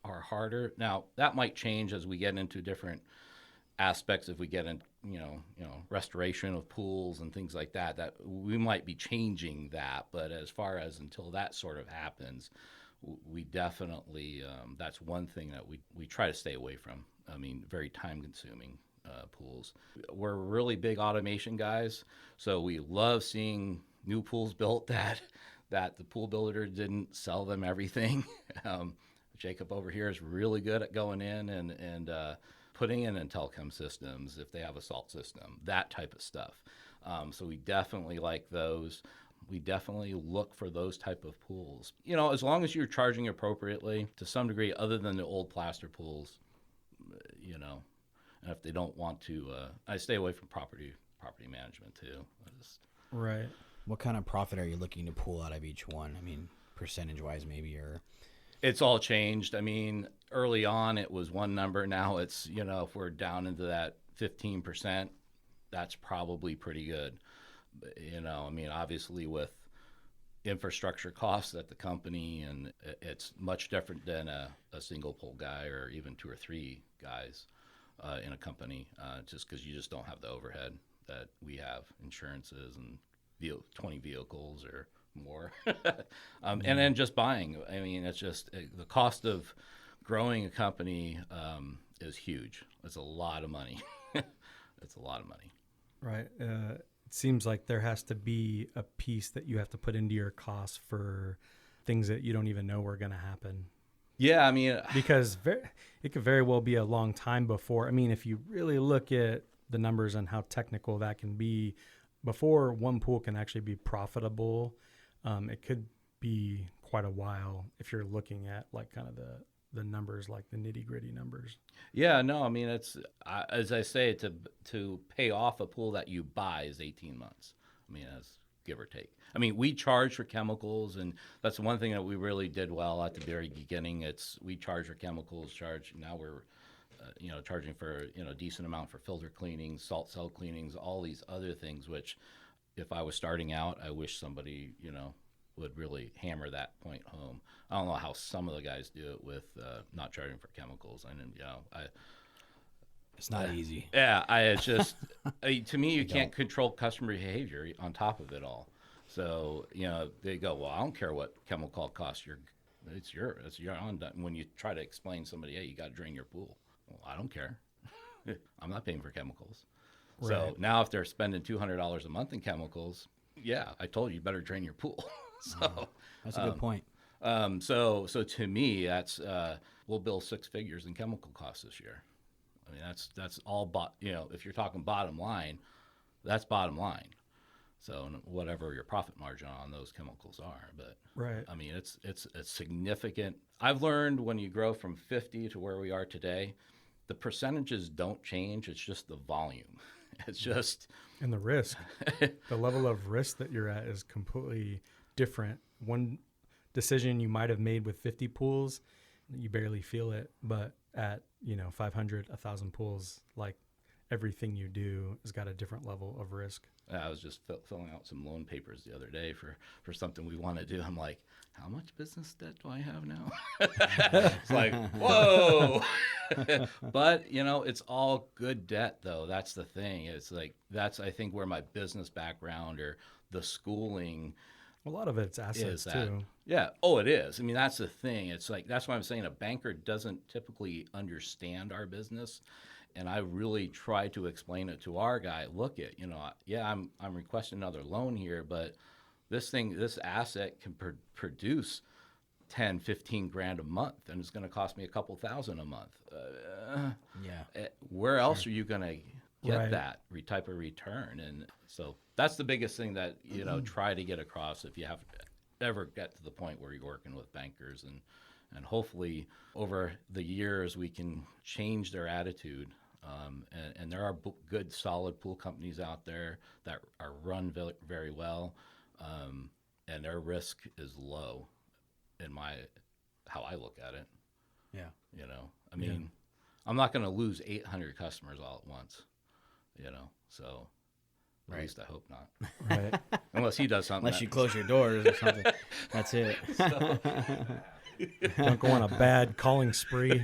D: are harder. Now that might change as we get into different aspects. If we get in restoration of pools and things like that, that we might be changing that. But as far as until that sort of happens, we definitely, that's one thing that we try to stay away from. I mean, very time consuming pools. We're really big automation guys, so we love seeing new pools built that the pool builder didn't sell them everything. Jacob over here is really good at going in and putting in telecom systems if they have a salt system, that type of stuff. So we definitely like those. We definitely look for those type of pools. As long as you're charging appropriately to some degree, other than the old plaster pools, and if they don't want to, I stay away from property management too.
C: Right.
A: What kind of profit are you looking to pull out of each one? I mean, percentage-wise maybe, or...
D: It's all changed. I mean, early on it was one number. Now it's, if we're down into that 15%, that's probably pretty good. I mean, obviously with infrastructure costs at the company, and it's much different than a single pole guy or even 2 or 3 guys in a company, just because you just don't have the overhead that we have, insurances and 20 vehicles or more. And then just buying. I mean, it's just the cost of growing a company is huge. It's a lot of money. It's a lot of money.
C: Right. It seems like there has to be a piece that you have to put into your costs for things that you don't even know are going to happen.
D: Yeah, I mean,
C: because it could very well be a long time before. I mean, if you really look at the numbers and how technical that can be, before one pool can actually be profitable, it could be quite a while if you're looking at like kind of the numbers, like the nitty gritty numbers.
D: Yeah, no, I mean, it's as I say, to pay off a pool that you buy is 18 months. I mean, that's give or take. I mean, we charge for chemicals, and that's one thing that we really did well at the very beginning. We charge for chemicals, now we're charging for a decent amount for filter cleanings, salt cell cleanings, all these other things, which if I was starting out, I wish somebody would really hammer that point home. I don't know how some of the guys do it with not charging for chemicals.
A: It's not easy.
D: Yeah, it's just to me, you can't control customer behavior on top of it all. So they go, well, I don't care what chemical costs. It's your own. When you try to explain to somebody, hey, you got to drain your pool. Well, I don't care. I'm not paying for chemicals. Right. So now if they're spending $200 a month in chemicals, yeah, I told you, you better drain your pool. So
A: that's a good point.
D: So to me, that's we'll bill 6 figures in chemical costs this year. I mean, that's all if you're talking bottom line, that's bottom line. So whatever your profit margin on those chemicals are, but
C: right.
D: I mean, it's significant. I've learned when you grow from 50 to where we are today, the percentages don't change. It's just the volume. It's just
C: and the risk, the level of risk that you're at is completely different. One decision you might have made with 50 pools, you barely feel it, but at 500, 1,000 pools, like everything you do has got a different level of risk.
D: I was just filling out some loan papers the other day for something we want to do. I'm like, how much business debt do I have now? It's like, whoa. But, it's all good debt, though. That's the thing. It's like, that's, I think, where my business background or the schooling.
C: A lot of it's assets, too.
D: Yeah. Oh, it is. I mean, that's the thing. It's like, that's why I'm saying a banker doesn't typically understand our business. And I really try to explain it to our guy. Look at, I'm requesting another loan here, but this asset can produce 10, 15 grand a month, and it's going to cost me a couple thousand a month. Where else are you going to get that type of return? And so that's the biggest thing that, try to get across if you have ever get to the point where you're working with bankers, and hopefully over the years we can change their attitude. And there are good, solid pool companies out there that are run very well, and their risk is low in how I look at it.
A: Yeah.
D: I mean, I'm not going to lose 800 customers all at once, so at least I hope not.
C: Right.
D: Unless he does something.
A: Unless you close your doors or something. That's it.
C: Don't go on a bad calling spree.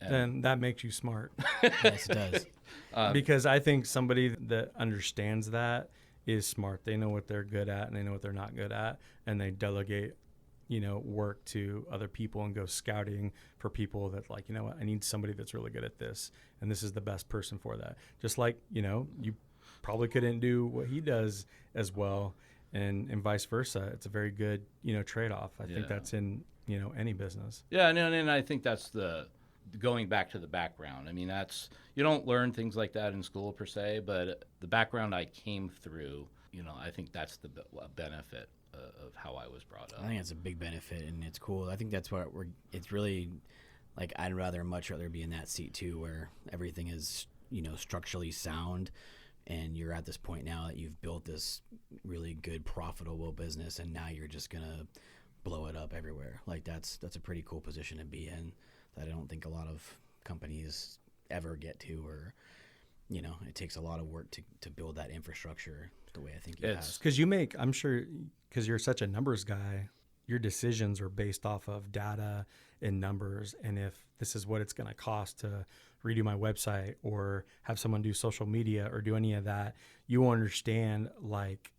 C: then that makes you smart.
B: Yes, it does.
C: Because I think somebody that understands that is smart. They know what they're good at and they know what they're not good at, and they delegate, work to other people and go scouting for people that like, what, I need somebody that's really good at this, and this is the best person for that. Just like, you probably couldn't do what he does as well, and vice versa. It's a very good, trade-off. I think that's in, any business.
D: Yeah, and I think that's going back to the background. I mean, you don't learn things like that in school per se, but the background I came through, I think that's the benefit of how I was brought up.
B: I think it's a big benefit, and it's cool. I think that's what it's really like. I'd much rather be in that seat too, where everything is, structurally sound, and you're at this point now that you've built this really good, profitable business, and now you're just gonna blow it up everywhere. Like that's a pretty cool position to be in that I don't think a lot of companies ever get to, or it takes a lot of work to build that infrastructure the way I think you have.
C: Because I'm sure, because you're such a numbers guy, your decisions are based off of data and numbers. And if this is what it's going to cost to redo my website or have someone do social media or do any of that, you understand like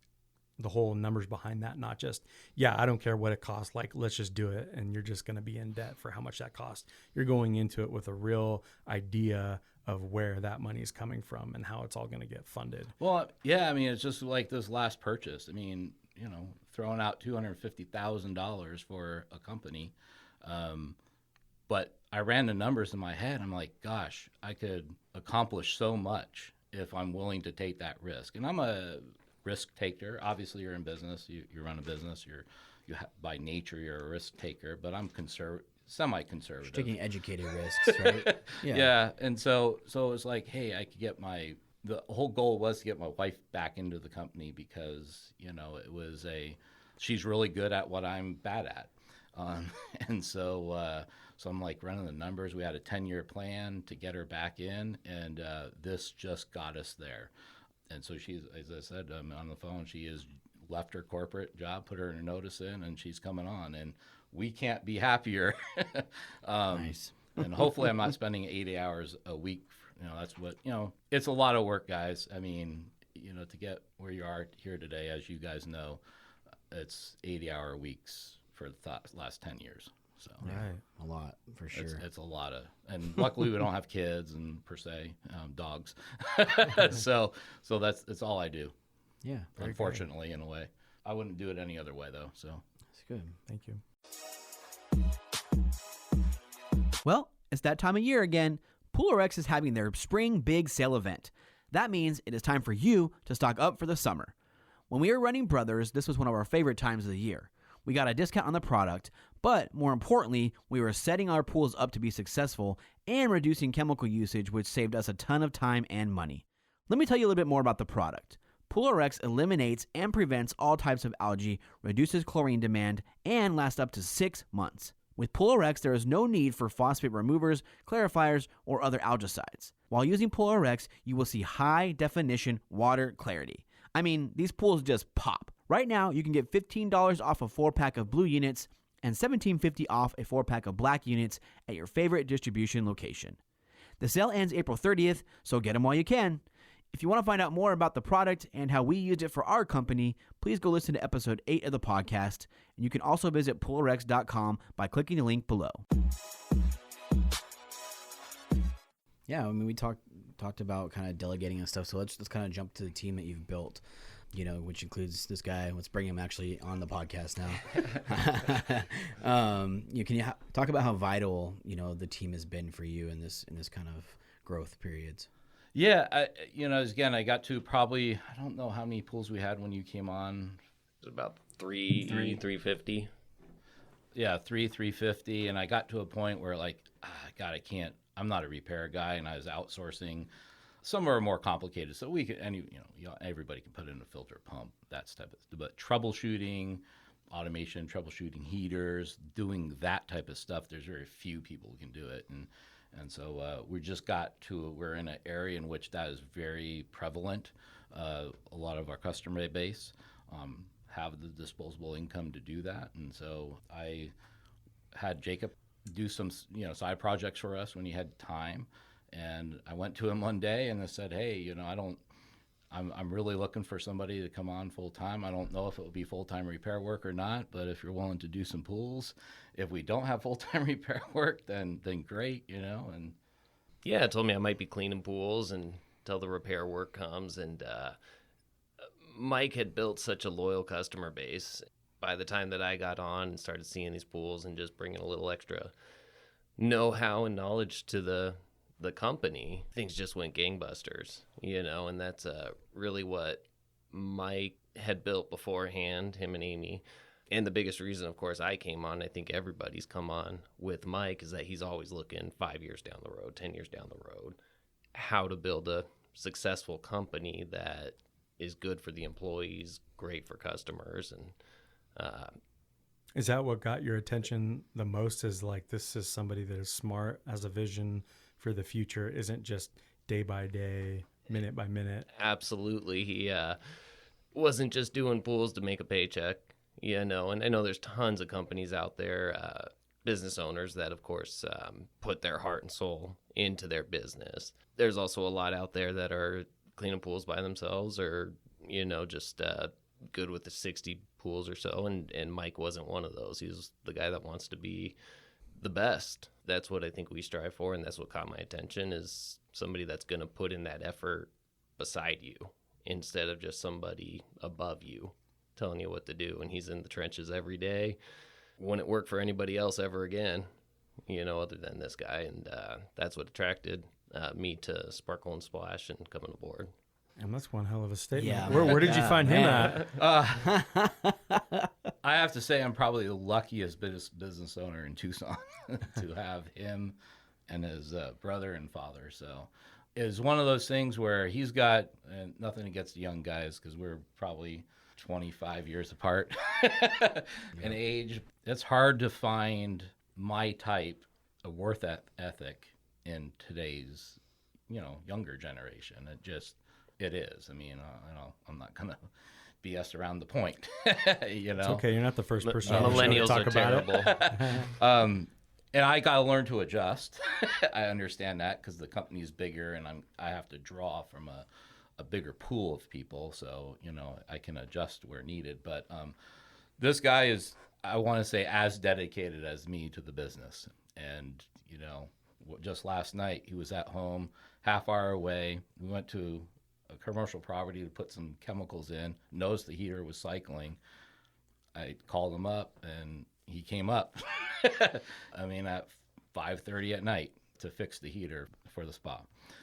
C: the whole numbers behind that, not just, I don't care what it costs, like, let's just do it. And you're just going to be in debt for how much that costs. You're going into it with a real idea of where that money is coming from and how it's all going to get funded.
D: Well, yeah, I mean, it's just like this last purchase. I mean, throwing out $250,000 for a company. But I ran the numbers in my head. I'm like, gosh, I could accomplish so much if I'm willing to take that risk. And I'm a risk taker. Obviously, you're in business. You run a business. By nature, you're a risk taker. But I'm semi-conservative.
B: You're taking educated risks, right?
D: Yeah. And so it's like, hey, I could get the whole goal was to get my wife back into the company because, it was she's really good at what I'm bad at. And so I'm like running the numbers. We had a 10-year plan to get her back in, and this just got us there. And so she's, as I said, on the phone, she has left her corporate job, put her notice in, and she's coming on. And we can't be happier.
B: Nice.
D: And hopefully I'm not spending 80 hours a week. That's what, it's a lot of work, guys. I mean, to get where you are here today, as you guys know, it's 80-hour weeks for the last 10 years. So
B: right, a lot for sure.
D: It's a lot and luckily we don't have kids and per se dogs. so it's all I do.
B: Yeah,
D: unfortunately, in a way, I wouldn't do it any other way though. So
B: that's good.
C: Thank you.
A: Well, it's that time of year again. PoolRx is having their spring big sale event. That means it is time for you to stock up for the summer. When we were running Brothers, this was one of our favorite times of the year. We got a discount on the product, but more importantly, we were setting our pools up to be successful and reducing chemical usage, which saved us a ton of time and money. Let me tell you a little bit more about the product. PoolRx eliminates and prevents all types of algae, reduces chlorine demand, and lasts up to 6 months. With PoolRx, there is no need for phosphate removers, clarifiers, or other algicides. While using PoolRx, you will see high-definition water clarity. I mean, these pools just pop. Right now, you can get $15 off a 4-pack of blue units and $17.50 off a 4-pack of black units at your favorite distribution location. The sale ends April 30th, so get them while you can. If you want to find out more about the product and how we used it for our company, please go listen to episode 8 of the podcast. And you can also visit poolrx.com by clicking the link below.
B: Yeah, I mean, we talked about kind of delegating and stuff, so let's kind of jump to the team that you've built, which includes this guy. Let's bring him actually on the podcast now. Can you talk about how vital, the team has been for you in this kind of growth periods?
D: Yeah, again, I got to probably, I don't know how many pools we had when you came on.
E: It was about 350.
D: Yeah, 350, and I got to a point where like, God, I'm not a repair guy, and I was outsourcing. Some are more complicated, so we could, everybody can put in a filter pump, that type of, but troubleshooting, automation, troubleshooting heaters, doing that type of stuff. There's very few people who can do it, and so we're in an area in which that is very prevalent. A lot of our customer base have the disposable income to do that, and so I had Jacob do some, side projects for us when he had time. And I went to him one day and I said, hey, I'm really looking for somebody to come on full time. I don't know if it will be full time repair work or not, but if you're willing to do some pools, if we don't have full time repair work, then great, And
E: Yeah, told me I might be cleaning pools until the repair work comes. And Mike had built such a loyal customer base. By the time that I got on and started seeing these pools and just bringing a little extra know-how and knowledge to the company, things just went gangbusters, and that's really what Mike had built beforehand, him and Amy. And the biggest reason, of course, I came on, I think everybody's come on with Mike, is that he's always looking 5 years down the road, 10 years down the road, how to build a successful company that is good for the employees, great for customers. And
C: is that what got your attention the most, is like, this is somebody that is smart, has a vision for the future, isn't just day by day, minute by minute?
E: Absolutely. He wasn't just doing pools to make a paycheck, and I know there's tons of companies out there, business owners that, of course, put their heart and soul into their business. There's also a lot out there that are cleaning pools by themselves, or, just good with the 60 pools or so, and Mike wasn't one of those. He's the guy that wants to be the best. That's what I think we strive for, and that's what caught my attention, is somebody that's going to put in that effort beside you instead of just somebody above you telling you what to do. And he's in the trenches every day. Wouldn't work for anybody else ever again, other than this guy. And that's what attracted me to Sparkle and Splash and coming aboard.
C: And that's one hell of a statement.
A: Yeah,
C: where did you find him at?
D: I have to say I'm probably the luckiest business owner in Tucson to have him and his brother and father. So it's one of those things where he's got, and nothing against the young guys because we're probably 25 years apart in age. It's hard to find my type of worth ethic in today's, younger generation. It is. I mean, I'm not going to BS around the point,
C: It's okay. You're not the first person to
E: Millennials
C: talk
E: are
C: about
E: terrible.
C: it.
D: And I got to learn to adjust. I understand that because the company's bigger and I have to draw from a bigger pool of people. So, I can adjust where needed. But this guy is, I want to say, as dedicated as me to the business. And, just last night he was at home, half hour away. We went to a commercial property to put some chemicals in, noticed the heater was cycling. I called him up and he came up, at 5:30 at night to fix the heater for the spa.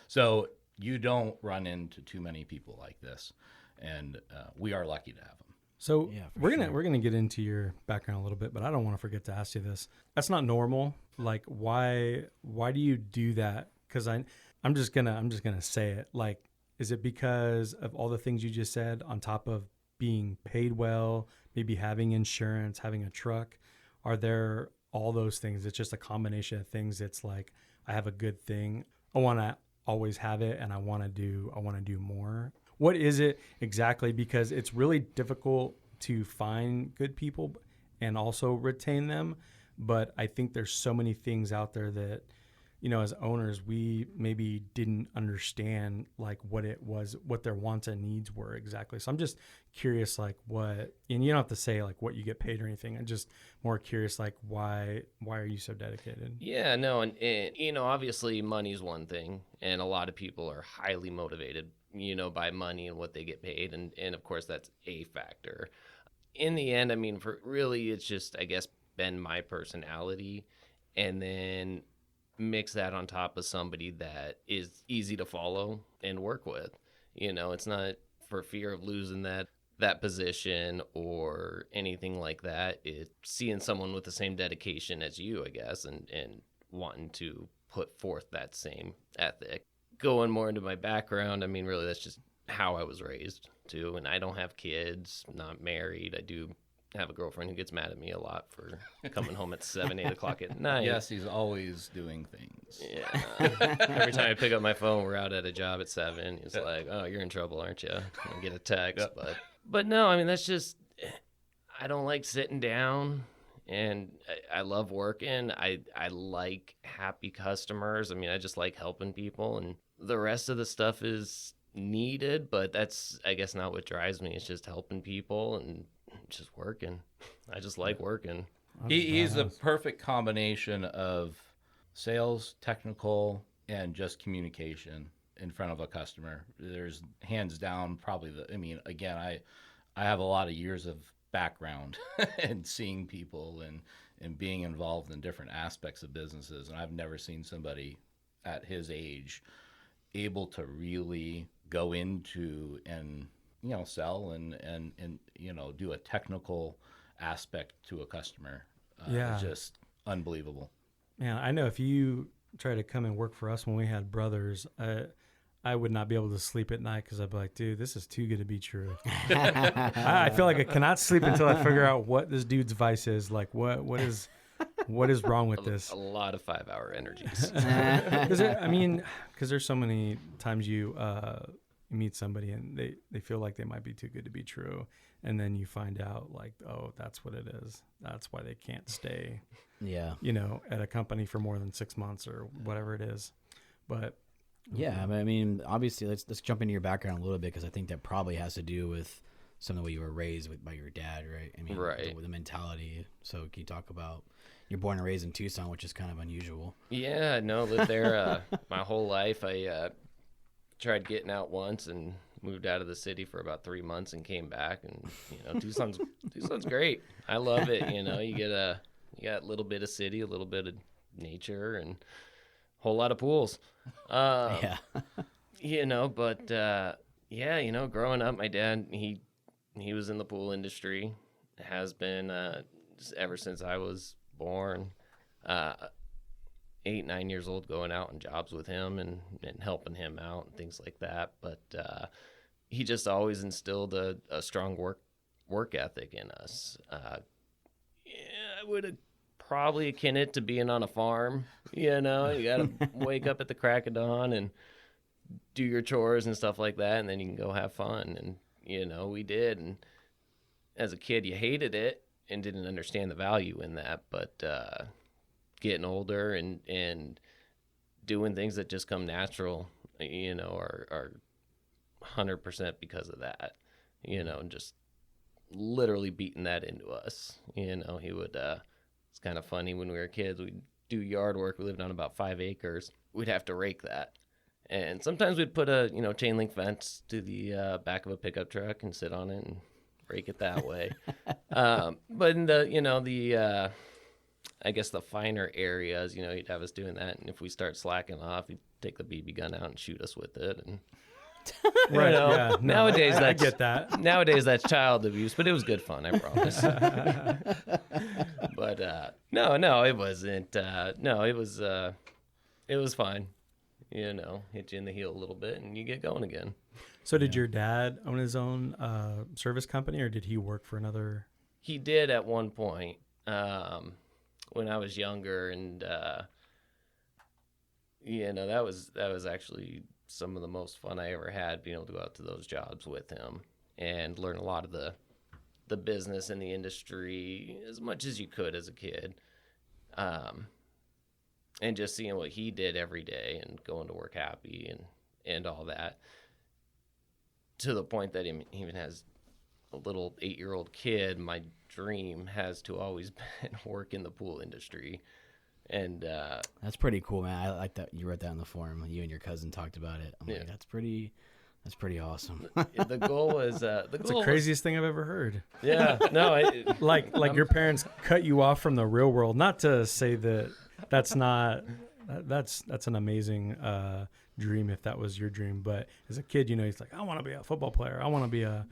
D: So you don't run into too many people like this, and we are lucky to have them.
C: So
A: Yeah, for
C: we're gonna get into your background a little bit, but I don't want to forget to ask you this. That's not normal. Like, why do you do that? Because I'm just gonna say it. Like, is it because of all the things you just said, on top of being paid well, maybe having insurance, having a truck? Are there all those things? It's just a combination of things. It's like, I have a good thing, I want to always have it, and I want to do more. What is it exactly? Because it's really difficult to find good people and also retain them. But I think there's so many things out there that, as owners, we maybe didn't understand, like, what it was, what their wants and needs were exactly. So I'm just curious, like, what, and you don't have to say like what you get paid or anything. I'm just more curious, like, why are you so dedicated?
E: Yeah, no, and obviously money's one thing, and a lot of people are highly motivated, by money and what they get paid, and of course that's a factor. In the end, for really, it's just, I guess, been my personality, and then mix that on top of somebody that is easy to follow and work with. It's not for fear of losing that position or anything like that. It's seeing someone with the same dedication as you, I guess, and wanting to put forth that same ethic. Going more into my background, really that's just how I was raised too. And I don't have kids, I'm not married. I do have a girlfriend who gets mad at me a lot for coming home at 7, 8 o'clock at night.
D: Yes, he's always doing things.
E: Yeah. Every time I pick up my phone, we're out at a job at 7. He's like, "Oh, you're in trouble, aren't you?" I get a text. But no, that's just, I don't like sitting down And I love working. I like happy customers. I mean, I just like helping people, and the rest of the stuff is needed, but that's, I guess, not what drives me. It's just helping people and just working. I just like working.
D: He's a perfect combination of sales, technical, and just communication in front of a customer. There's hands down probably again, I have a lot of years of background and seeing people and being involved in different aspects of businesses. And I've never seen somebody at his age able to really go into and, sell and do a technical aspect to a customer. It's just unbelievable.
C: Man, I know if you try to come and work for us when we had brothers, I would not be able to sleep at night because I'd be like, dude, this is too good to be true. I feel like I cannot sleep until I figure out what this dude's vice is. Like, what is wrong with this?
E: A lot of 5-hour energies.
C: Because there's so many times you meet somebody and they feel like they might be too good to be true. And then you find out like, oh, that's what it is. That's why they can't stay, at a company for more than 6 months or whatever it is. But
B: yeah, I mean, obviously, let's jump into your background a little bit because I think that probably has to do with some of the way you were raised by your dad, right? I mean,
E: right.
B: The mentality. So can you talk about you're born and raised in Tucson, which is kind of unusual.
E: Yeah, no, lived there my whole life. I tried getting out once and moved out of the city for about 3 months and came back. And Tucson's great. I love it. You got a little bit of city, a little bit of nature, and a whole lot of pools.
B: Yeah.
E: Growing up, my dad, he was in the pool industry, has been ever since I was born. 8, 9 years old, going out on jobs with him and helping him out and things like that. But he just always instilled a strong work ethic in us. I would have probably akin it to being on a farm. You got to wake up at the crack of dawn and do your chores and stuff like that, and then you can go have fun. And, we did. And as a kid, you hated it and didn't understand the value in that. But getting older and doing things that just come natural, are 100% because of that, and just literally beating that into us. He would, it's kind of funny when we were kids, we'd do yard work. We lived on about 5 acres. We'd have to rake that. And sometimes we'd put a, chain link fence to the back of a pickup truck and sit on it and rake it that way. But in the, I guess the finer areas, you'd have us doing that. And if we start slacking off, he'd take the BB gun out and shoot us with it. And
C: right, yeah. No,
E: nowadays
C: I get that.
E: Nowadays that's child abuse, but it was good fun, I promise. But no, it wasn't. It was fine. Hit you in the heel a little bit, and you get going again.
C: So did your dad own his own service company, or did he work for another?
E: He did at one point when I was younger, and that was actually some of the most fun I ever had, being able to go out to those jobs with him and learn a lot of the business and the industry as much as you could as a kid. And just seeing what he did every day and going to work happy and all that, to the point that he even has a little 8-year-old kid. My dream has to always been work in the pool industry. And
B: that's pretty cool, man. I like that you wrote that in the forum. You and your cousin talked about it. I'm like, that's pretty awesome.
E: The goal was
C: that's the craziest thing I've ever heard.
E: Yeah, no,
C: like your parents cut you off from the real world. Not to say that that's an amazing dream if that was your dream, but as a kid, he's like, I want to be a football player. I want to be a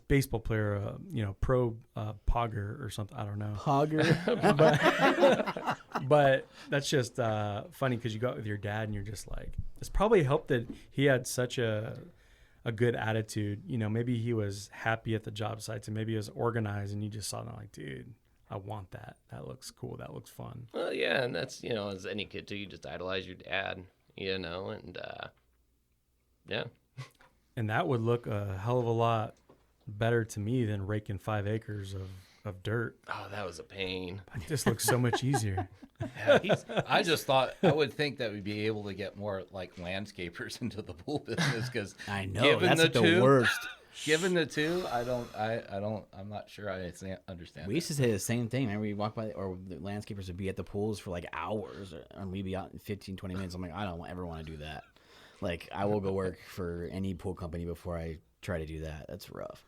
C: baseball player, pro pogger or something. I don't know.
B: Pogger.
C: but that's just funny because you go out with your dad and you're just like, it's probably helped that he had such a good attitude. Maybe he was happy at the job sites and maybe he was organized, and you just saw that like, dude, I want that. That looks cool. That looks fun.
E: Well, yeah, and that's, as any kid too, you just idolize your dad, and yeah.
C: And that would look a hell of a lot better to me than raking 5 acres of of dirt.
E: Oh, that was a pain.
C: It just looks so much easier.
D: I just thought I would think that we'd be able to get more like landscapers into the pool business because
A: I know that's like the worst.
D: Given the two, I'm not sure I understand.
A: We used to say the same thing. Remember, we walk by, or the landscapers would be at the pools for like hours, and we'd be out in 15, 20 minutes. I'm like, I don't ever want to do that. Like, I will go work for any pool company before I try to do that. That's rough.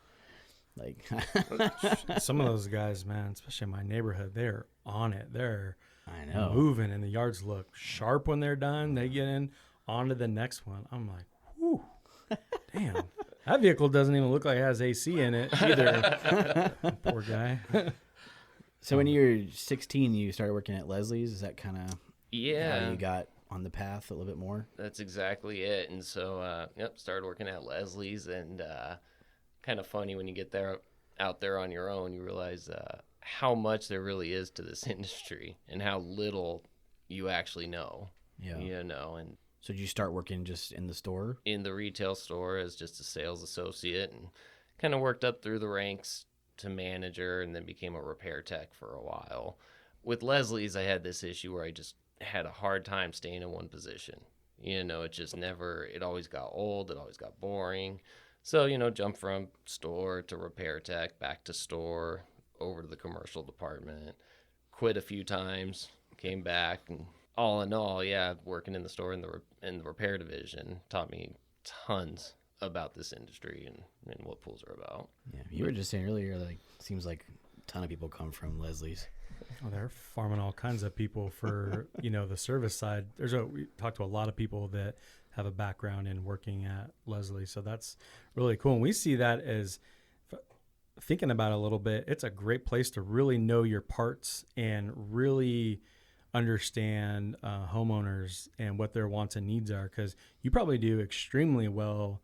A: Like,
C: Some of those guys, man, especially in my neighborhood, they're on it. They're
A: I know.
C: moving, and the yards look sharp when they're done. They get in on to the next one. I'm like, whew, damn. That vehicle doesn't even look like it has AC in it either. Poor guy.
A: So when you were 16, you started working at Leslie's. Is that kind of
E: Yeah.
A: how you got on the path a little bit more?
E: That's exactly it. And so, started working at Leslie's, and kind of funny when you get out there on your own, you realize how much there really is to this industry and how little you actually know.
A: Yeah.
E: And
A: So did you start working just in the store?
E: in the retail store as just a sales associate, and kind of worked up through the ranks to manager, and then became a repair tech for a while. With Leslie's, I had this issue where I just had a hard time staying in one position. It just never, it always got old. It always got boring. So, jump from store to repair tech, back to store, over to the commercial department, quit a few times, came back, and all in all, yeah, working in the store in the repair division taught me tons about this industry and what pools are about.
A: Yeah. You were just saying earlier, like, seems like a ton of people come from Leslie's.
C: Well, they're farming all kinds of people for, the service side. We talked to a lot of people that have a background in working at Leslie. So that's really cool. And we see that as, thinking about it a little bit, it's a great place to really know your parts and really understand homeowners and what their wants and needs are. Because you probably do extremely well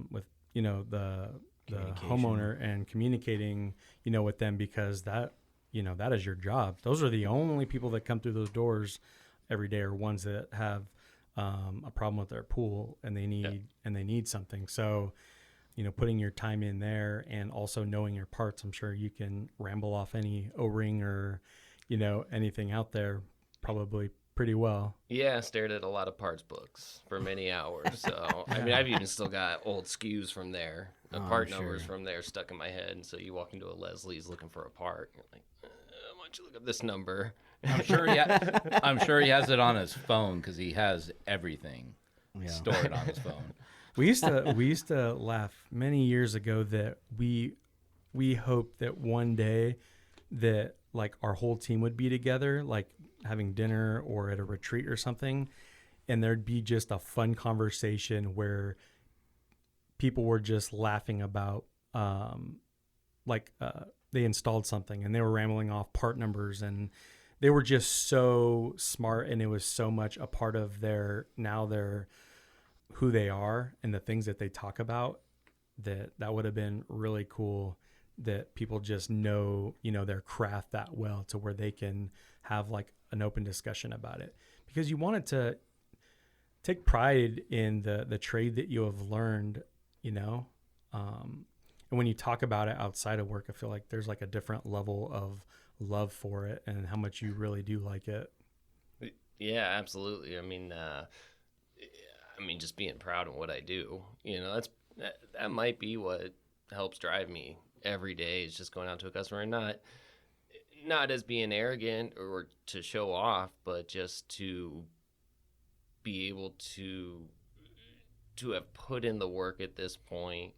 C: with, the homeowner and communicating, with them, because that is your job. Those are the only people that come through those doors every day, are ones that have a problem with their pool and they need something. So, putting your time in there and also knowing your parts, I'm sure you can ramble off any O-ring or, anything out there probably pretty well.
E: Yeah, I stared at a lot of parts books for many hours. So, I've even still got old SKUs from there, part numbers from there stuck in my head. And so you walk into a Leslie's looking for a part, you're like, why don't you look up this number?
D: I'm sure he has it on his phone because he has everything stored on his phone.
C: We used to laugh many years ago that we hoped that one day that like our whole team would be together, like having dinner or at a retreat or something, and there'd be just a fun conversation where people were just laughing about they installed something and they were rambling off part numbers, and they were just so smart, and it was so much a part of their who they are and the things that they talk about, that would have been really cool, that people just know, their craft that well to where they can have like an open discussion about it, because you want it to take pride in the trade that you have learned, and when you talk about it outside of work, I feel like there's like a different level of love for it and how much you really do like it.
E: Yeah, absolutely. Just being proud of what I do, that might be what helps drive me every day, is just going out to a customer, and not as being arrogant or to show off, but just to be able to have put in the work at this point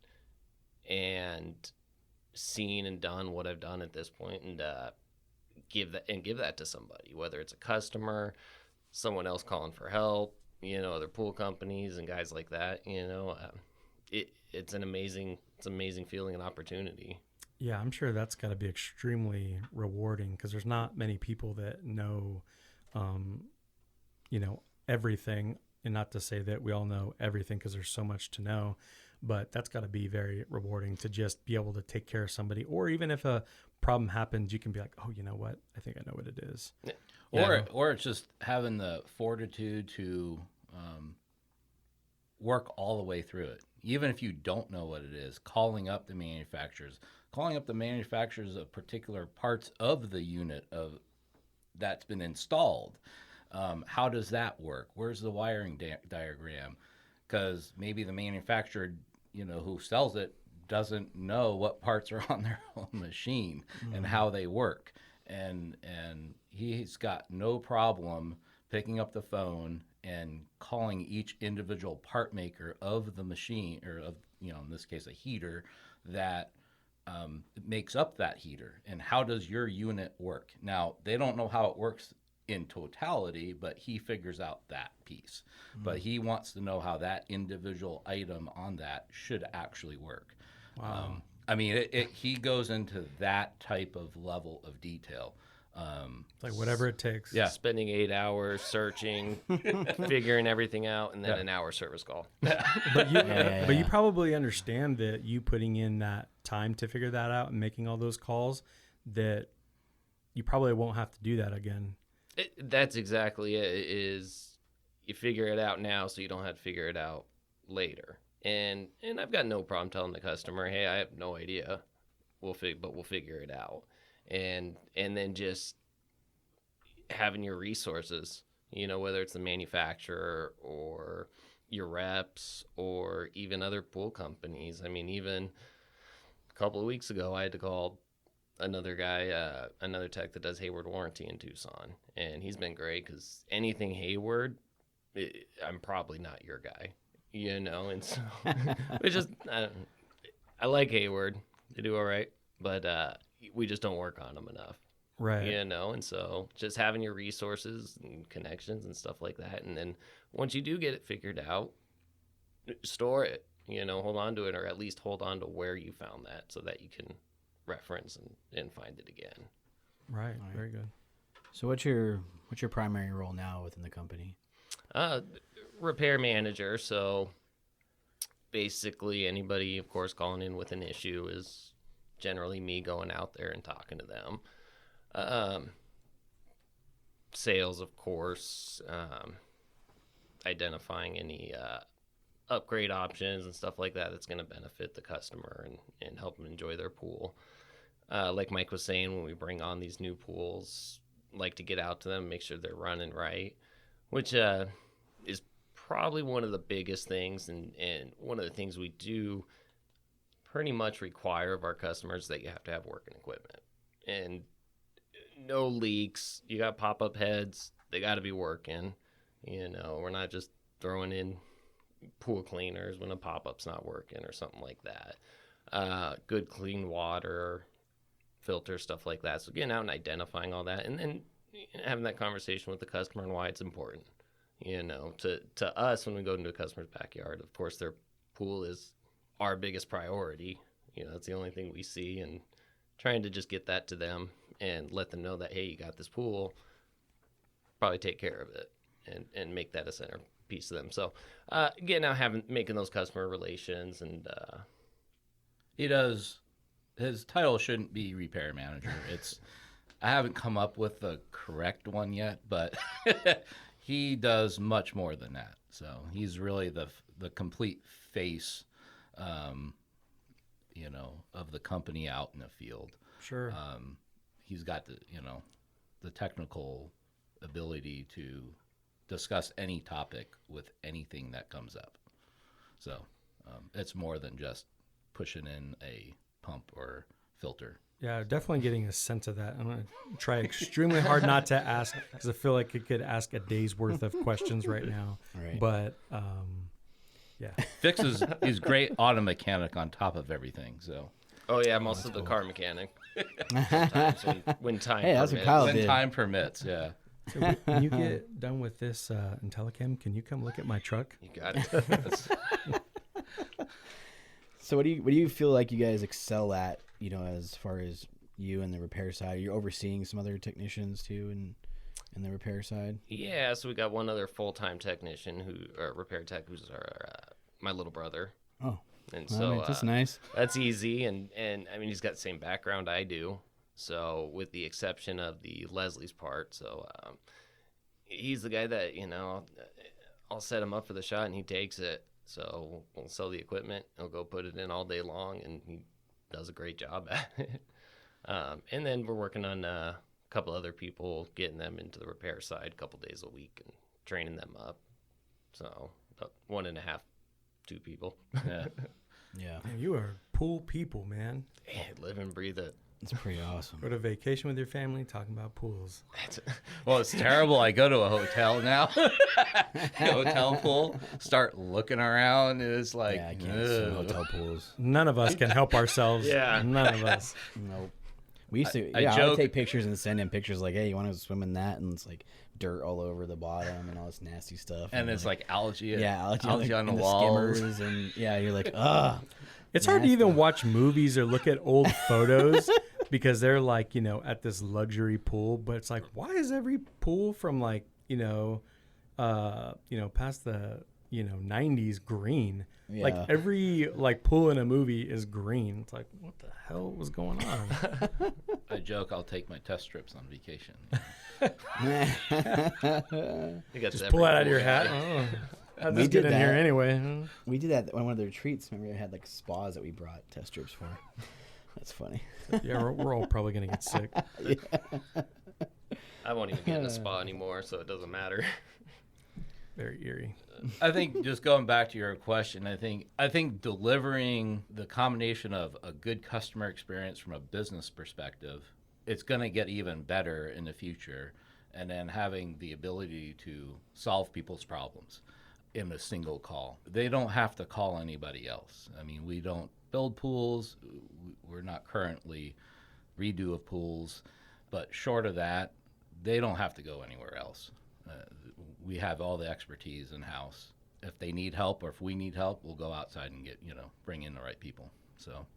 E: and seen and done what I've done at this point, and give that to somebody, whether it's a customer, someone else calling for help, other pool companies and guys like that. It's an amazing feeling and opportunity.
C: Yeah, I'm sure that's got to be extremely rewarding, because there's not many people that know, everything. And not to say that we all know everything, because there's so much to know, but that's got to be very rewarding to just be able to take care of somebody. Or even if a problem happens, you can be like, oh, you know what? I think I know what it is.
E: Yeah.
D: Or it's just having the fortitude to work all the way through it. even if you don't know what it is, calling up the manufacturers of particular parts of the unit that's been installed. How does that work? Where's the wiring diagram? Because maybe the manufacturer, who sells it doesn't know what parts are on their own machine and how they work. And he's got no problem picking up the phone and calling each individual part maker of the machine, or of, in this case, a heater that makes up that heater. And how does your unit work? Now, they don't know how it works in totality, but he figures out that piece. But he wants to know how that individual item on that should actually work.
C: Wow.
D: He goes into that type of level of detail.
C: Like whatever it takes.
D: Yeah.
E: Spending 8 hours searching, figuring everything out, and then an hour service call.
C: But you probably understand that you putting in that time to figure that out and making all those calls, that you probably won't have to do that again.
E: That's exactly it. Is you figure it out now so you don't have to figure it out later. And I've got no problem telling the customer, hey, I have no idea. But we'll figure it out. And then just having your resources, whether it's the manufacturer or your reps or even other pool companies. I mean, even a couple of weeks ago, I had to call another guy, another tech that does Hayward warranty in Tucson. And he's been great because anything Hayward, I'm probably not your guy, and so it's just, I like Hayward. They do all right, but we just don't work on them enough.
C: Right.
E: And so just having your resources and connections and stuff like that. And then once you do get it figured out, store it, hold on to it, or at least hold on to where you found that so that you can reference and find it again.
C: Right. Very good.
B: So what's your primary role now within the company?
E: Repair manager. So basically anybody, of course, calling in with an issue is generally me going out there and talking to them. Sales, of course, identifying any upgrade options and stuff like that that's going to benefit the customer and help them enjoy their pool. Like Mike was saying, when we bring on these new pools, like to get out to them, make sure they're running right, which is probably one of the biggest things, and one of the things we do pretty much require of our customers that you have to have working equipment. And no leaks. You got pop-up heads. They got to be working. We're not just throwing in pool cleaners when a pop-up's not working or something like that. Good clean water, filter, stuff like that. So getting out and identifying all that, and then having that conversation with the customer and why it's important. To us, when we go into a customer's backyard, of course, their pool is our biggest priority. That's the only thing we see, and trying to just get that to them and let them know that, hey, you got this pool, probably take care of it and make that a centerpiece of them. So again, now making those customer relations, and
D: he does, his title shouldn't be repair manager. I haven't come up with the correct one yet, but he does much more than that. So he's really the complete face, of the company out in the field.
C: Sure.
D: He's got the technical ability to discuss any topic with anything that comes up. So it's more than just pushing in a pump or filter.
C: Yeah, definitely getting a sense of that. I'm going to try extremely hard not to ask, because I feel like I could ask a day's worth of questions right now.
B: Right.
C: But yeah.
D: Fix is great auto mechanic on top of everything. So.
E: Oh yeah, I'm also the car mechanic. Sometimes when time
B: Hey, that's
E: permits.
B: what Kyle
D: When
B: did.
D: time permits, yeah.
C: So when you get done with this IntelliChem, can you come look at my truck?
E: You got it.
B: So what do you feel like you guys excel at, as far as you and the repair side? You're overseeing some other technicians too in the repair side?
E: Yeah, so we got one other full-time technician repair tech, who's my little brother.
B: Oh,
E: And
B: all
E: so
B: right, that's nice.
E: that's easy, and I mean, he's got the same background I do, so with the exception of the Leslie's part. So he's the guy that I'll set him up for the shot and he takes it, So we'll sell the equipment. He'll go put it in all day long, and he does a great job at it. And then we're working on a couple other people, getting them into the repair side a couple days a week and training them up. So 1.5, 2 people.
D: Yeah.
A: Yeah.
C: Man, you are pool people, man.
E: Live and breathe it.
A: It's pretty awesome.
C: Go to vacation with your family, talking about pools.
D: Well, it's terrible. I go to a hotel now, hotel pool, start looking around. It's like,
A: Yeah, I can't swim hotel pools.
C: None of us can help ourselves.
E: Yeah.
C: None of us.
A: Nope. We used to,
D: I
A: I would
D: joke-
A: take pictures and send in pictures like, hey, you want to swim in that? And it's like dirt all over the bottom and all this nasty stuff.
D: and it's like algae.
A: yeah,
D: algae on the
A: and
D: walls.
A: skimmers, and yeah, you're like, ugh.
C: It's hard to
A: Nasty.
C: even watch movies or look at old photos because they're like, at this luxury pool, but it's like, why is every pool from like, past the, 90s green? Like
A: Yeah.
C: every like pool in a movie is green. It's like, what the hell was going on?
D: I joke I'll take my test strips on vacation.
E: You got
C: Just pull it out of your hat. Oh, how'd this
A: We
C: get
A: did
C: in here
A: that.
C: anyway?
A: We did that on one of the retreats. Remember, we had like spas that we brought test strips for. That's funny.
C: Yeah, we're all probably going to get sick.
E: I won't even get in a spa anymore, so it doesn't matter.
C: Very eerie.
D: I think just going back to your question, I think delivering the combination of a good customer experience from a business perspective, it's going to get even better in the future, and then having the ability to solve people's problems in a single call. They don't have to call anybody else. I mean, we don't build pools. We're not currently redo of pools, but short of that, they don't have to go anywhere else. We have all the expertise in-house. If they need help or if we need help, we'll go outside and bring in the right people. So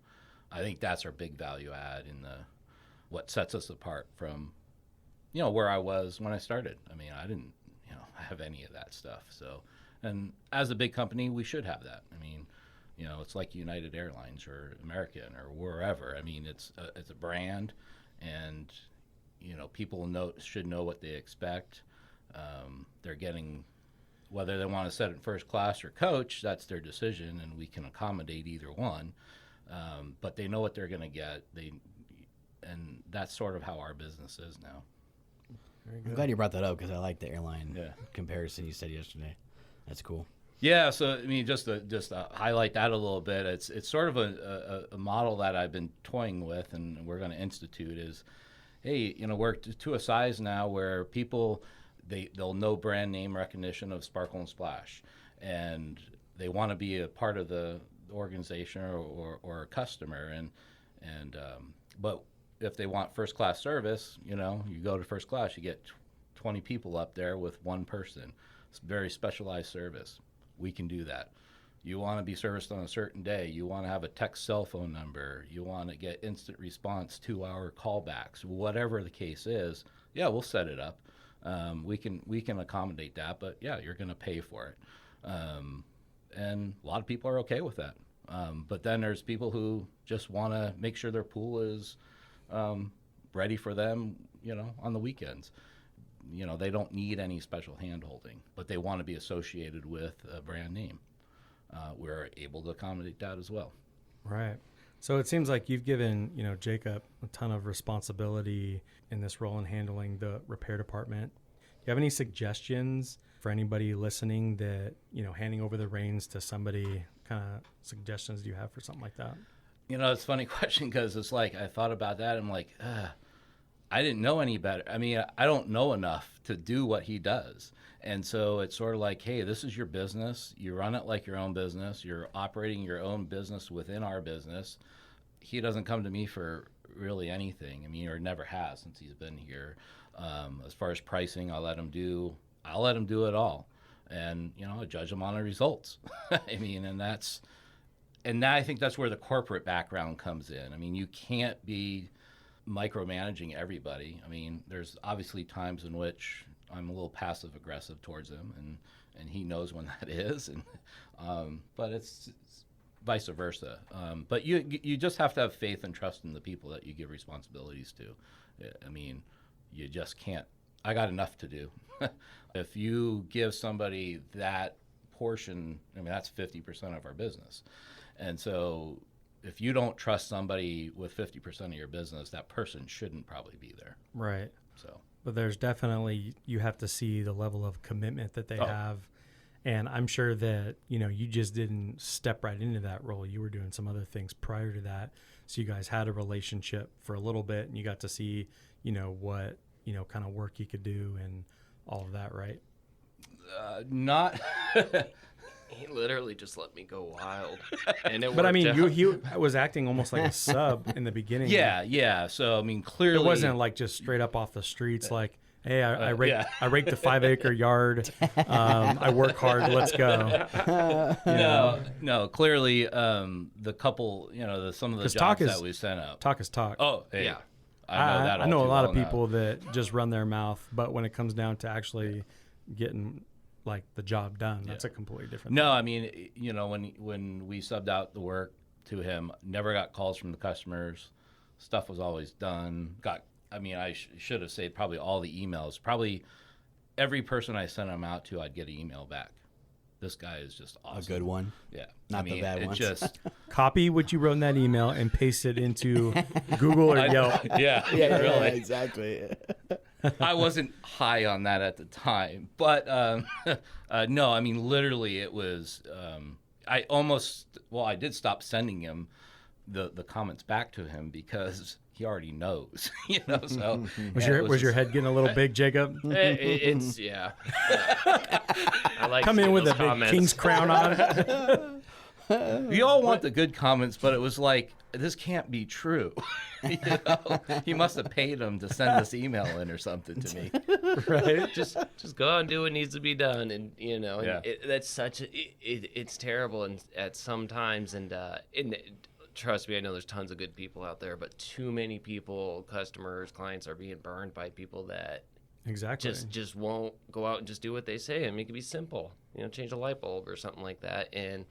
D: I think that's our big value add in what sets us apart from, where I was when I started. I mean, I didn't, have any of that stuff. So, and as a big company, we should have that. I mean, it's like United Airlines or American or wherever. I mean, it's a brand, and, people should know what they expect. They're getting, whether they want to set it first class or coach, that's their decision, and we can accommodate either one. But they know what they're going to get. And that's sort of how our business is now.
C: Very
A: I'm
C: good.
A: glad you brought that up because I like the airline
D: Yeah.
A: comparison you said yesterday. That's cool.
D: Yeah, so I mean, just to highlight that a little bit, it's sort of a model that I've been toying with, and we're going to institute is, hey, we're to a size now where people they'll know brand name recognition of Sparkle and Splash, and they want to be a part of the organization or a customer, and but if they want first class service, you go to first class, you get 20 people up there with one person. It's very specialized service. We can do that. You want to be serviced on a certain day. You want to have a text cell phone number. You want to get instant response 2-hour callbacks. Whatever the case is, yeah, we'll set it up. We can accommodate that, but yeah, you're going to pay for it. And a lot of people are okay with that. But then there's people who just want to make sure their pool is ready for them, on the weekends. They don't need any special hand-holding, but they want to be associated with a brand name. We're able to accommodate that as well.
C: Right. So it seems like you've given, Jacob a ton of responsibility in this role in handling the repair department. Do you have any suggestions for anybody listening that, handing over the reins to somebody, kind of suggestions do you have for something like that?
D: It's a funny question because it's like I thought about that. I'm like, I didn't know any better. I mean, I don't know enough to do what he does. And so it's sort of like, hey, this is your business. You run it like your own business. You're operating your own business within our business. He doesn't come to me for really anything. I mean, or never has since he's been here. As far as pricing, I'll let him do it all. And, I judge him on the results. I mean, and I think that's where the corporate background comes in. I mean, you can't be micromanaging everybody. I mean, there's obviously times in which I'm a little passive aggressive towards him, and he knows when that is, and but it's vice versa. But you just have to have faith and trust in the people that you give responsibilities to. I mean, you just can't. I got enough to do. If you give somebody that portion, I mean, that's 50% of our business. And so if you don't trust somebody with 50% of your business, that person shouldn't probably be there.
C: Right.
D: So,
C: but there's definitely, you have to see the level of commitment that they have. And I'm sure that, you just didn't step right into that role. You were doing some other things prior to that. So you guys had a relationship for a little bit, and you got to see, what, kind of work you could do and all of that, right?
D: Not.
E: He literally just let me go wild, and it.
C: But I mean,
E: out.
C: he was acting almost like a sub in the beginning.
D: Yeah. So I mean, clearly,
C: it wasn't like just strait up off the streets, like, hey, I raked a 5-acre yard. I work hard. Let's go.
D: No. Clearly, the couple, some of the jobs that we sent out.
C: Talk is talk.
D: Oh, hey,
E: yeah.
D: I
C: know a lot of
D: now.
C: people that just run their mouth, but when it comes down to actually getting like the job done, that's a completely different thing.
D: I mean, when we subbed out the work to him, never got calls from the customers. Stuff was always done. I should have said probably all the emails. Probably every person I sent them out to, I'd get an email back. This guy is just awesome.
A: A good one.
D: Yeah.
A: Not the bad ones.
D: Just
C: Copy what you wrote in that email and paste it into Google or Yelp.
D: really.
A: Exactly.
D: I wasn't high on that at the time, but no, I mean, literally it was, I did stop sending him the comments back to him because he already knows, so.
C: Was your head getting a little big, Jacob?
E: It's yeah. I like
C: Come in with a big
E: comments.
C: king's crown on.
D: We all want the good comments, but it was like, this can't be true. He must have paid him to send this email in or something to me.
E: Right? Just go out and do what needs to be done, and
D: Yeah.
E: that's such it's terrible, and at some times, and trust me, I know there's tons of good people out there, but too many people, customers, clients, are being burned by people that
C: Exactly.
E: just won't go out and just do what they say. I mean, it can be simple, change a light bulb or something like that, and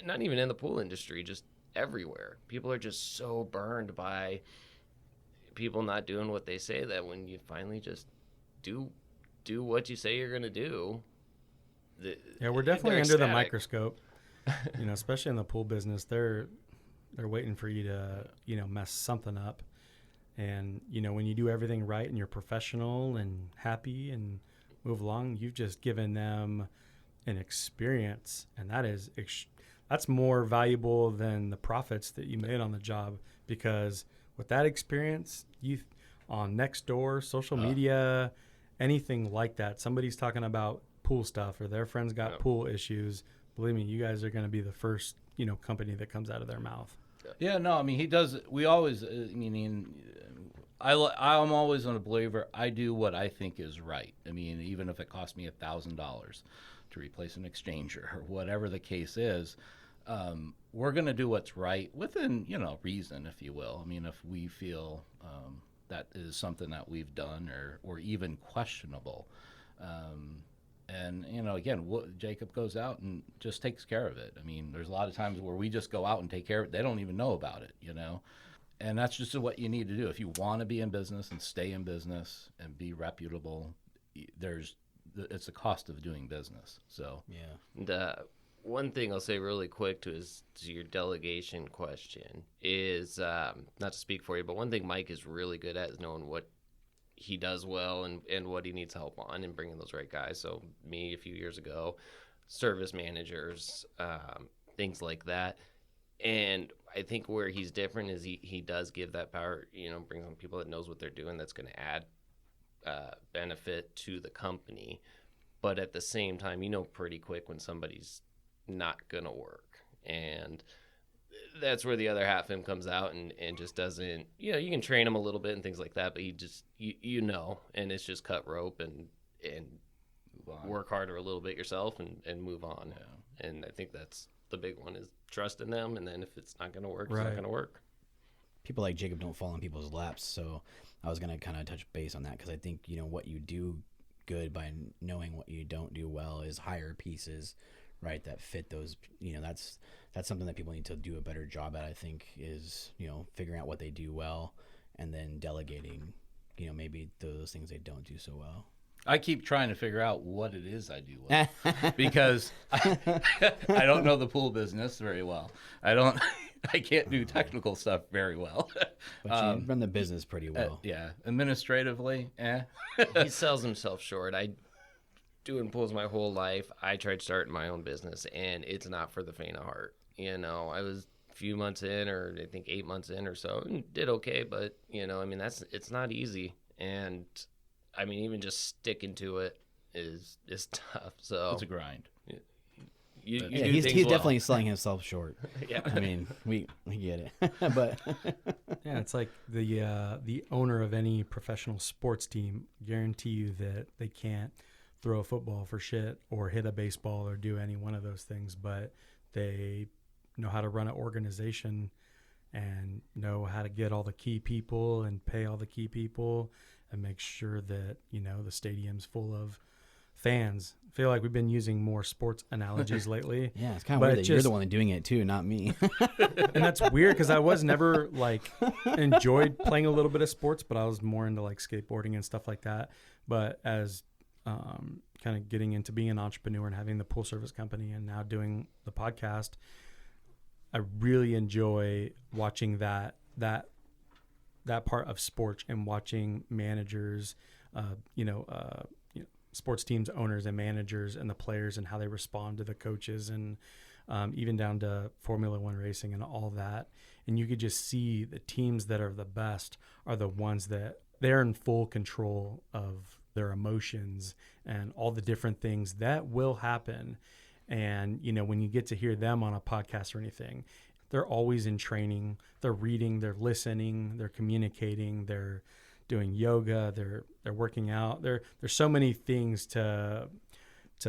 E: not even in the pool industry, just everywhere. People are just so burned by people not doing what they say that when you finally just do what you say you're going to do.
C: We're definitely under the
E: ecstatic.
C: microscope. Especially in the pool business, they're waiting for you to mess something up. And when you do everything right and you're professional and happy and move along, you've just given them an experience, and that's more valuable than the profits that you made on the job, because with that experience, you on Nextdoor, social media, anything like that, somebody's talking about pool stuff or their friends got pool issues, believe me, you guys are going to be the first company that comes out of their mouth.
D: Yeah, no, I mean, he does. We always, I'm always a believer. I do what I think is right. I mean, even if it costs me $1,000 to replace an exchanger or whatever the case is, we're going to do what's right within, reason, if you will. I mean, if we feel that is something that we've done or even questionable. And, again, Jacob goes out and just takes care of it. I mean, there's a lot of times where we just go out and take care of it. They don't even know about it, And that's just what you need to do. If you want to be in business and stay in business and be reputable, it's the cost of doing business. So,
A: Yeah.
E: And one thing I'll say really quick to your delegation question is, not to speak for you, but one thing Mike is really good at is knowing what he does well and what he needs help on and bringing those right guys. So me a few years ago, service managers, things like that. And I think where he's different is he does give that power, brings on people that knows what they're doing, that's going to add benefit to the company. But at the same time, pretty quick when somebody's not going to work. And that's where the other half of him comes out and just doesn't, you can train him a little bit and things like that, but he just, and it's just cut rope and work harder a little bit yourself and move on. Yeah. And I think that's the big one, is trust in them. And then if it's not going to work, It's not going to work.
A: People like Jacob don't fall in people's laps. So I was going to kind of touch base on that, because I think, what you do good by knowing what you don't do well is hire pieces, right, that fit those. That's something that people need to do a better job at, I think, is figuring out what they do well and then delegating maybe those things they don't do so well.
D: I keep trying to figure out what it is I do well because I don't know the pool business very well. I can't do technical stuff very well.
A: But you run the business pretty well.
D: Yeah, administratively,
E: He sells himself short. I doing pools my whole life. I tried starting my own business, and it's not for the faint of heart. You know, I was a few months in, or I think 8 months in or so, and did okay. But you know, I mean, it's not easy, and I mean, even just sticking to it is tough. So
D: it's a grind.
E: You
A: Yeah,
E: do
A: he's
E: things well.
A: definitely selling himself short.
E: Yeah.
A: I mean, we get it. But
C: Yeah, it's like the owner of any professional sports team guarantee you that they can't throw a football for shit or hit a baseball or do any one of those things, but they know how to run an organization and know how to get all the key people and pay all the key people and make sure that, you know, the stadium's full of fans. I feel like we've been using more sports analogies lately.
A: yeah, it's kind of
C: But
A: weird that you're
C: just-
A: the one doing it too, not me.
C: And that's weird because I was never like enjoyed playing a little bit of sports, but I was more into like skateboarding and stuff like that. But as kind of getting into being an entrepreneur and having the pool service company and now doing the podcast, I really enjoy watching that part of sports and watching managers, sports teams, owners and managers and the players and how they respond to the coaches and even down to Formula One racing and all that. And you could just see the teams that are the best are the ones that they're in full control of their emotions and all the different things that will happen. And, you know, when you get to hear them on a podcast or anything, they're always in training, they're reading, they're listening, they're communicating, they're doing yoga, they're working out. There's so many things to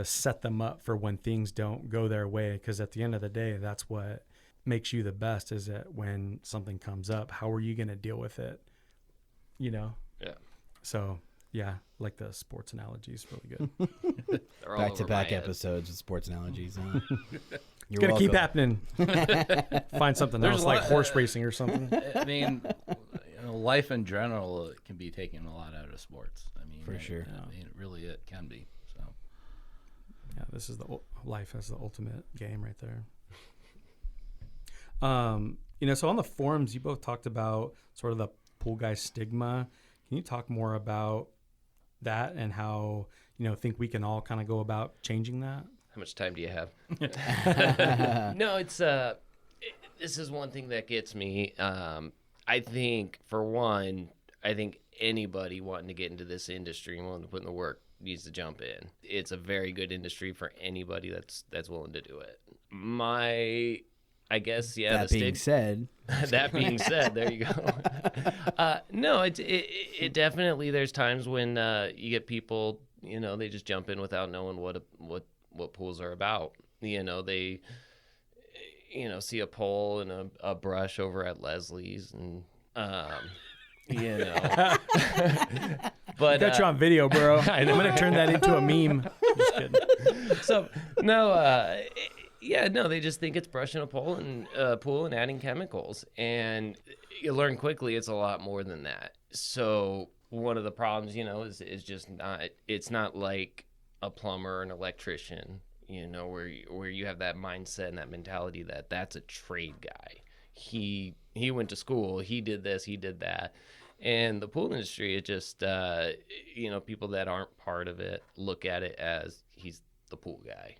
C: set them up for when things don't go their way. Because at the end of the day, that's what makes you the best, is that when something comes up, how are you going to deal with it? You know?
E: Yeah.
C: So yeah, like the sports analogy is really good.
E: They're all
A: Back
E: over
A: to back
E: my head.
A: episodes with sports analogies. Huh? You're
C: Gotta keep
A: welcome.
C: happening. Find something
D: There's
C: else
D: a
C: like
D: lot-
C: horse racing or something.
D: I mean, life in general can be taken a lot out of sports. I mean,
A: For sure.
D: I mean, it can be. So
C: Yeah, this is life as the ultimate game right there. So on the forums, you both talked about sort of the pool guy stigma. Can you talk more about that and how, think we can all kind of go about changing that?
E: How much time do you have? No, it's this is one thing that gets me. I think for one, anybody wanting to get into this industry and willing to put in the work needs to jump in. It's a very good industry for anybody that's willing to do it. I guess, yeah.
A: That being said,
E: That being said, there you go. No, it definitely. There's times when you get people, they just jump in without knowing what pools are about. They, see a pole and a brush over at Leslie's, and But
C: Got you on video, bro. I'm gonna turn that into a meme. Just kidding.
E: So no, they just think it's brushing a pole and pool and adding chemicals, and you learn quickly it's a lot more than that. So one of the problems, is just not. It's not like a plumber or an electrician, where you have that mindset and that mentality that that's a trade guy. He went to school. He did this. He did that. And the pool industry, it just, people that aren't part of it look at it as he's the pool guy,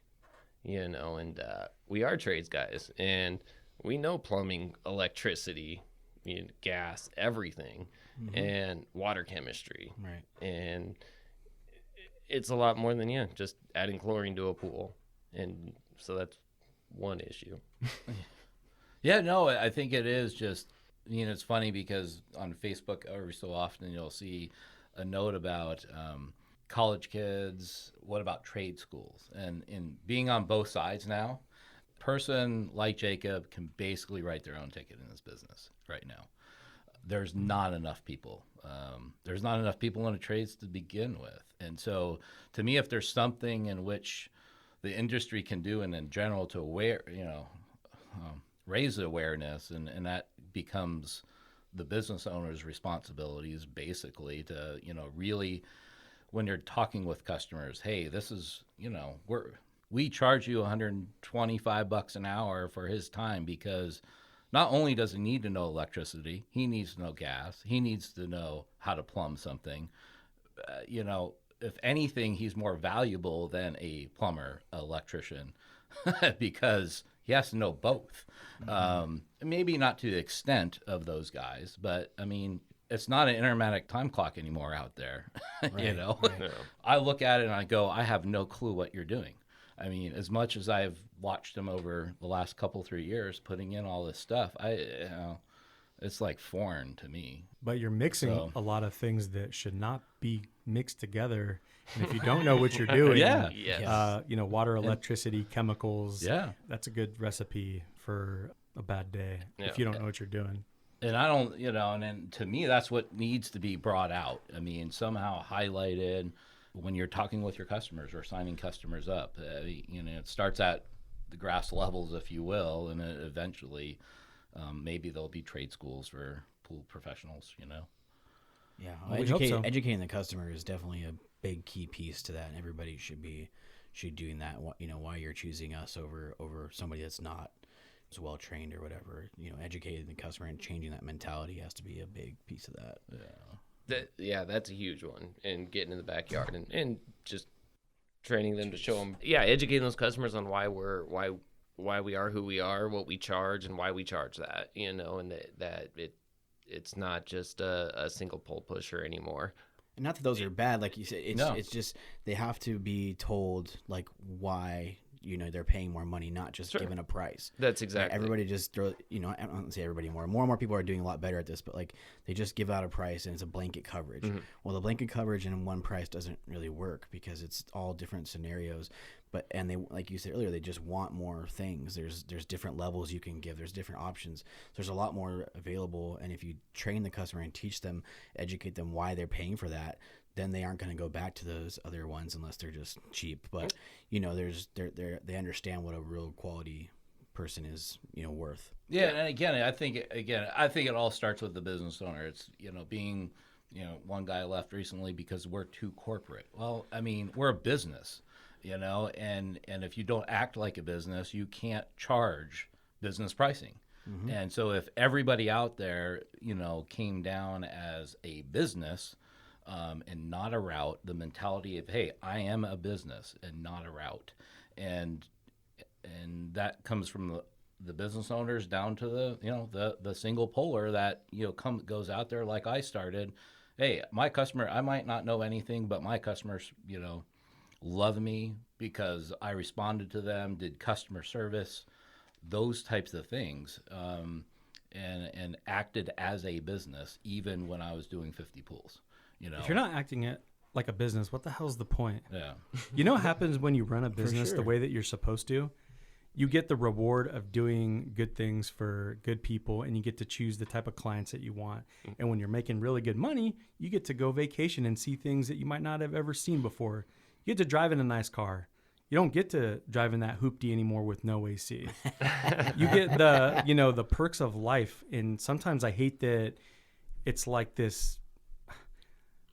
E: and we are trades guys, and we know plumbing, electricity, gas, everything, and water chemistry.
A: right?
E: And it's a lot more than, just adding chlorine to a pool. And so that's one issue.
D: yeah, no, I think it is just. It's funny because on Facebook every so often you'll see a note about college kids, what about trade schools? And in being on both sides now, a person like Jacob can basically write their own ticket in this business right now. There's not enough people. There's not enough people in the trades to begin with. And so to me, if there's something in which the industry can do and in general to raise the awareness, and that becomes the business owner's responsibilities basically to, really, when you're talking with customers, hey, this is, we charge you $125 an hour for his time, because not only does he need to know electricity, he needs to know gas, he needs to know how to plumb something. If anything, he's more valuable than a plumber, electrician, because he has to know both. Maybe not to the extent of those guys, but I mean, it's not an intermatic time clock anymore out there.
A: Right.
D: I look at it and I go, I have no clue what you're doing. I mean, as much as I've watched them over the last 3 years putting in all this stuff, it's like foreign to me.
C: But you're mixing a lot of things that should not be mixed together. And if you don't know what you're doing, water, electricity, chemicals, that's a good recipe for a bad day if you don't know what you're doing.
D: And I don't, and then to me, that's what needs to be brought out. I mean, somehow highlighted when you're talking with your customers or signing customers up. It starts at the grass levels, if you will, and it eventually maybe there'll be trade schools for pool professionals,
A: Yeah,
C: Well, we hope so.
A: Educating the customer is definitely a big key piece to that, and everybody should be doing that. Why you're choosing us over somebody that's not as well trained or whatever. Educating the customer and changing that mentality has to be a big piece of that.
E: That's a huge one. And getting in the backyard and just training them to show them. Yeah, educating those customers on why we are who we are, what we charge, and why we charge that. And that it's not just a single pole pusher anymore.
A: And not that those are bad, like you said. It's just they have to be told like why they're paying more money, not just given a price.
E: That's exactly.
A: Like, everybody just throw. I don't say everybody more. More and more people are doing a lot better at this, but like they just give out a price and it's a blanket coverage. Mm-hmm. Well, the blanket coverage and one price doesn't really work because it's all different scenarios. And they, like you said earlier, they just want more things. There's different levels you can give. There's different options. There's a lot more available. And if you train the customer and teach them, educate them why they're paying for that, then they aren't going to go back to those other ones unless they're just cheap. But they understand what a real quality person is worth.
D: Yeah, and again, I think it all starts with the business owner. It's being one guy left recently because we're too corporate. Well, I mean, we're a business. And if you don't act like a business, you can't charge business pricing. Mm-hmm. And so if everybody out there, came down as a business and not a route, the mentality of, hey, I am a business and not a route. And that comes from the business owners down to the single poler that, goes out there like I started. Hey, my customer, I might not know anything, but my customers, love me because I responded to them, did customer service, those types of things, and acted as a business even when I was doing 50 pools.
C: If you're not acting it like a business, what the hell's the point?
D: Yeah.
C: What happens when you run a business the way that you're supposed to? You get the reward of doing good things for good people, and you get to choose the type of clients that you want. And when you're making really good money, you get to go vacation and see things that you might not have ever seen before. You get to drive in a nice car. You don't get to drive in that hoopty anymore with no AC. You get the perks of life. And sometimes I hate that it's like this,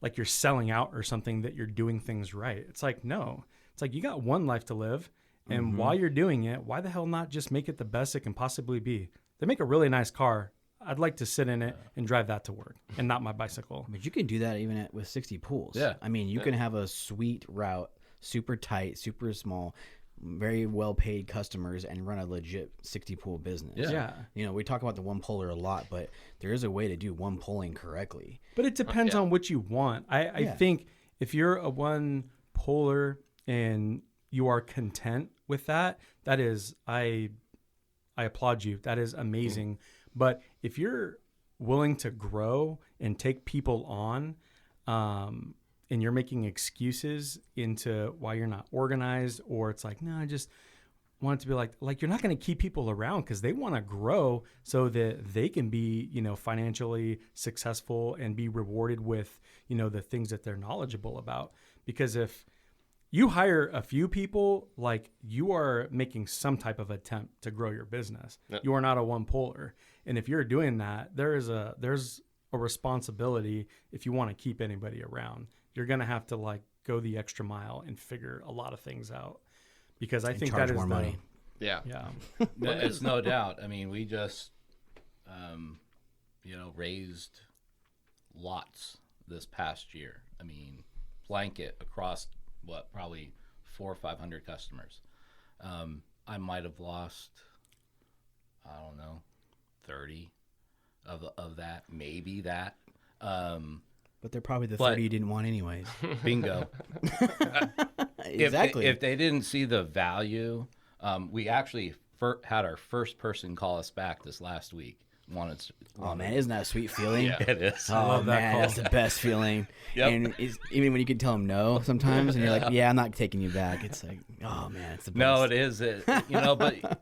C: like you're selling out or something, that you're doing things right. It's like, no. It's like you got one life to live. And while you're doing it, why the hell not just make it the best it can possibly be? They make a really nice car. I'd like to sit in it and drive that to work and not my bicycle.
A: But you can do that even with 60 pools.
D: Yeah.
A: I mean, you can have a sweet route, super tight, super small, very well-paid customers, and run a legit 60 pool business.
C: Yeah.
A: We talk about the one poler a lot, but there is a way to do one polling correctly.
C: But it depends on what you want. I think if you're a one poler and you are content with that, that is, I applaud you. That is amazing. But if you're willing to grow and take people on, and you're making excuses into why you're not organized, or it's like, no, I just want it to be like you're not going to keep people around because they want to grow so that they can be, financially successful and be rewarded with, the things that they're knowledgeable about. Because if you hire a few people, like, you are making some type of attempt to grow your business. Yep. You are not a one poler. And if you're doing that, there's a responsibility if you want to keep anybody around. You're going to have to go the extra mile and figure a lot of things out, because I think
A: charge
C: that is
A: more money.
E: Yeah.
D: It's no doubt. I mean, we just, raised lots this past year. I mean, blanket across probably 400 or 500 customers. I might have lost, I don't know, 30 of that, maybe that.
A: But they're probably the 30 you didn't want anyways.
D: Bingo.
A: Exactly.
D: If they didn't see the value, we actually had our first person call us back this last week.
A: Oh man, isn't that a sweet feeling?
D: Yeah, it is.
A: Oh
C: love that
A: man,
C: call.
A: that's the best feeling.
D: Yep.
A: And even when you can tell them no sometimes, and you're like, yeah, I'm not taking you back. It's like, oh man, it's the best.
D: No, it is. But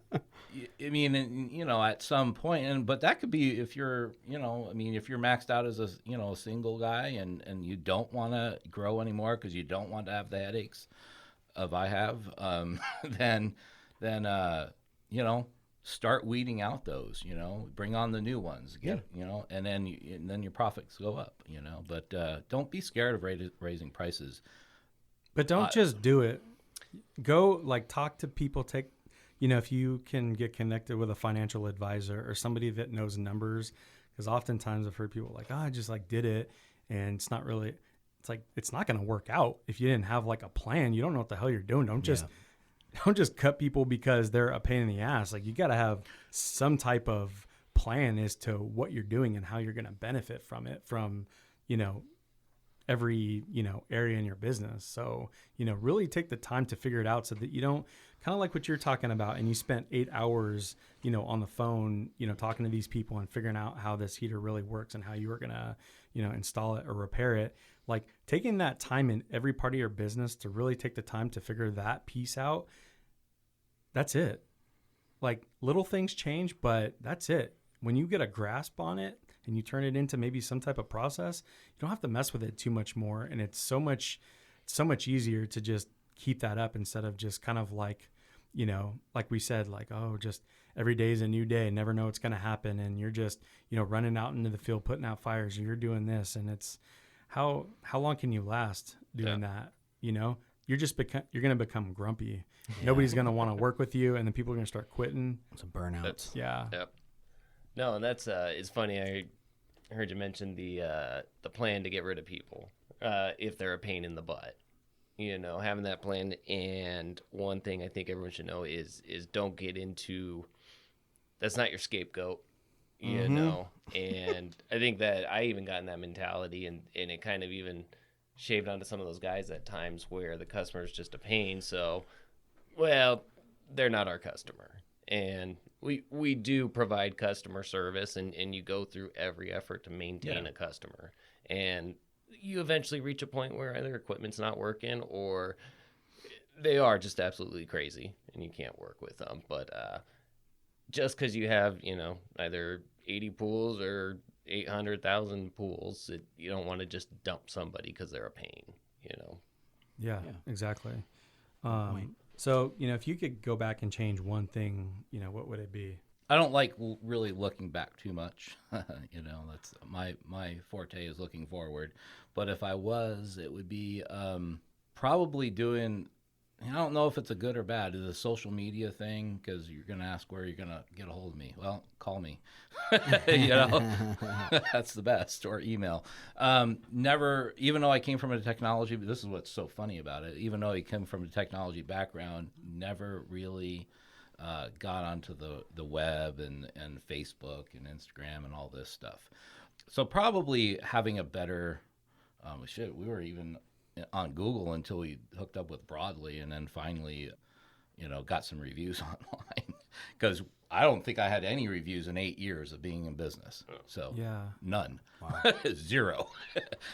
D: I mean, at some point, but that could be if you're, if you're maxed out as a single guy and you don't want to grow anymore because you don't want to have the headaches of I have, then start weeding out those, bring on the new ones, and then your profits go up, but don't be scared of raising prices.
C: But don't just do it. Go talk to people, if you can get connected with a financial advisor or somebody that knows numbers, because oftentimes I've heard people I just did it and it's not really, it's not going to work out if you didn't have a plan. You don't know what the hell you're doing. Don't just cut people because they're a pain in the ass. You got to have some type of plan as to what you're doing and how you're going to benefit from it from, every, area in your business. So, really take the time to figure it out so that you don't, kind of like what you're talking about, and you spent 8 hours, on the phone, talking to these people and figuring out how this heater really works and how you were going to, install it or repair it. Taking that time in every part of your business to really take the time to figure that piece out, that's it. Little things change, but that's it. When you get a grasp on it and you turn it into maybe some type of process, you don't have to mess with it too much more. And it's so much easier to just keep that up instead of just kind of like we said, just every day is a new day, never know what's going to happen. And you're just, running out into the field, putting out fires, and you're doing this. And it's how long can you last doing that? You're going to become grumpy. Yeah. Nobody's going to want to work with you. And then people are going to start quitting.
A: It's a burnout.
C: Yeah.
E: Yep. No, and that's it's funny. I heard you mention the plan to get rid of people if they're a pain in the butt. Having that plan. And one thing I think everyone should know is don't get into, that's not your scapegoat. And I think that I even got in that mentality, and it kind of even shaved onto some of those guys at times where the customer is just a pain. So, well, they're not our customer. And we do provide customer service, and you go through every effort to maintain a customer. And you eventually reach a point where either equipment's not working or they are just absolutely crazy and you can't work with them. But just because you have, either 80 pools or 800,000 pools, you don't want to just dump somebody because they're a pain,
C: Yeah, exactly. So, if you could go back and change one thing, what would it be?
D: I don't like really looking back too much. That's my forte is looking forward. But if I was, it would be probably doing, I don't know if it's a good or bad, is a social media thing, because you're going to ask where you're going to get a hold of me. Well, call me. That's the best, or email. Never, even though I came from a technology, but this is what's so funny about it, even though I came from a technology background, never really got onto the web and Facebook and Instagram and all this stuff. So probably having a better, we were even on Google until we hooked up with Broadly, and then finally, got some reviews online, because I don't think I had any reviews in 8 years of being in business. So none, wow. Zero.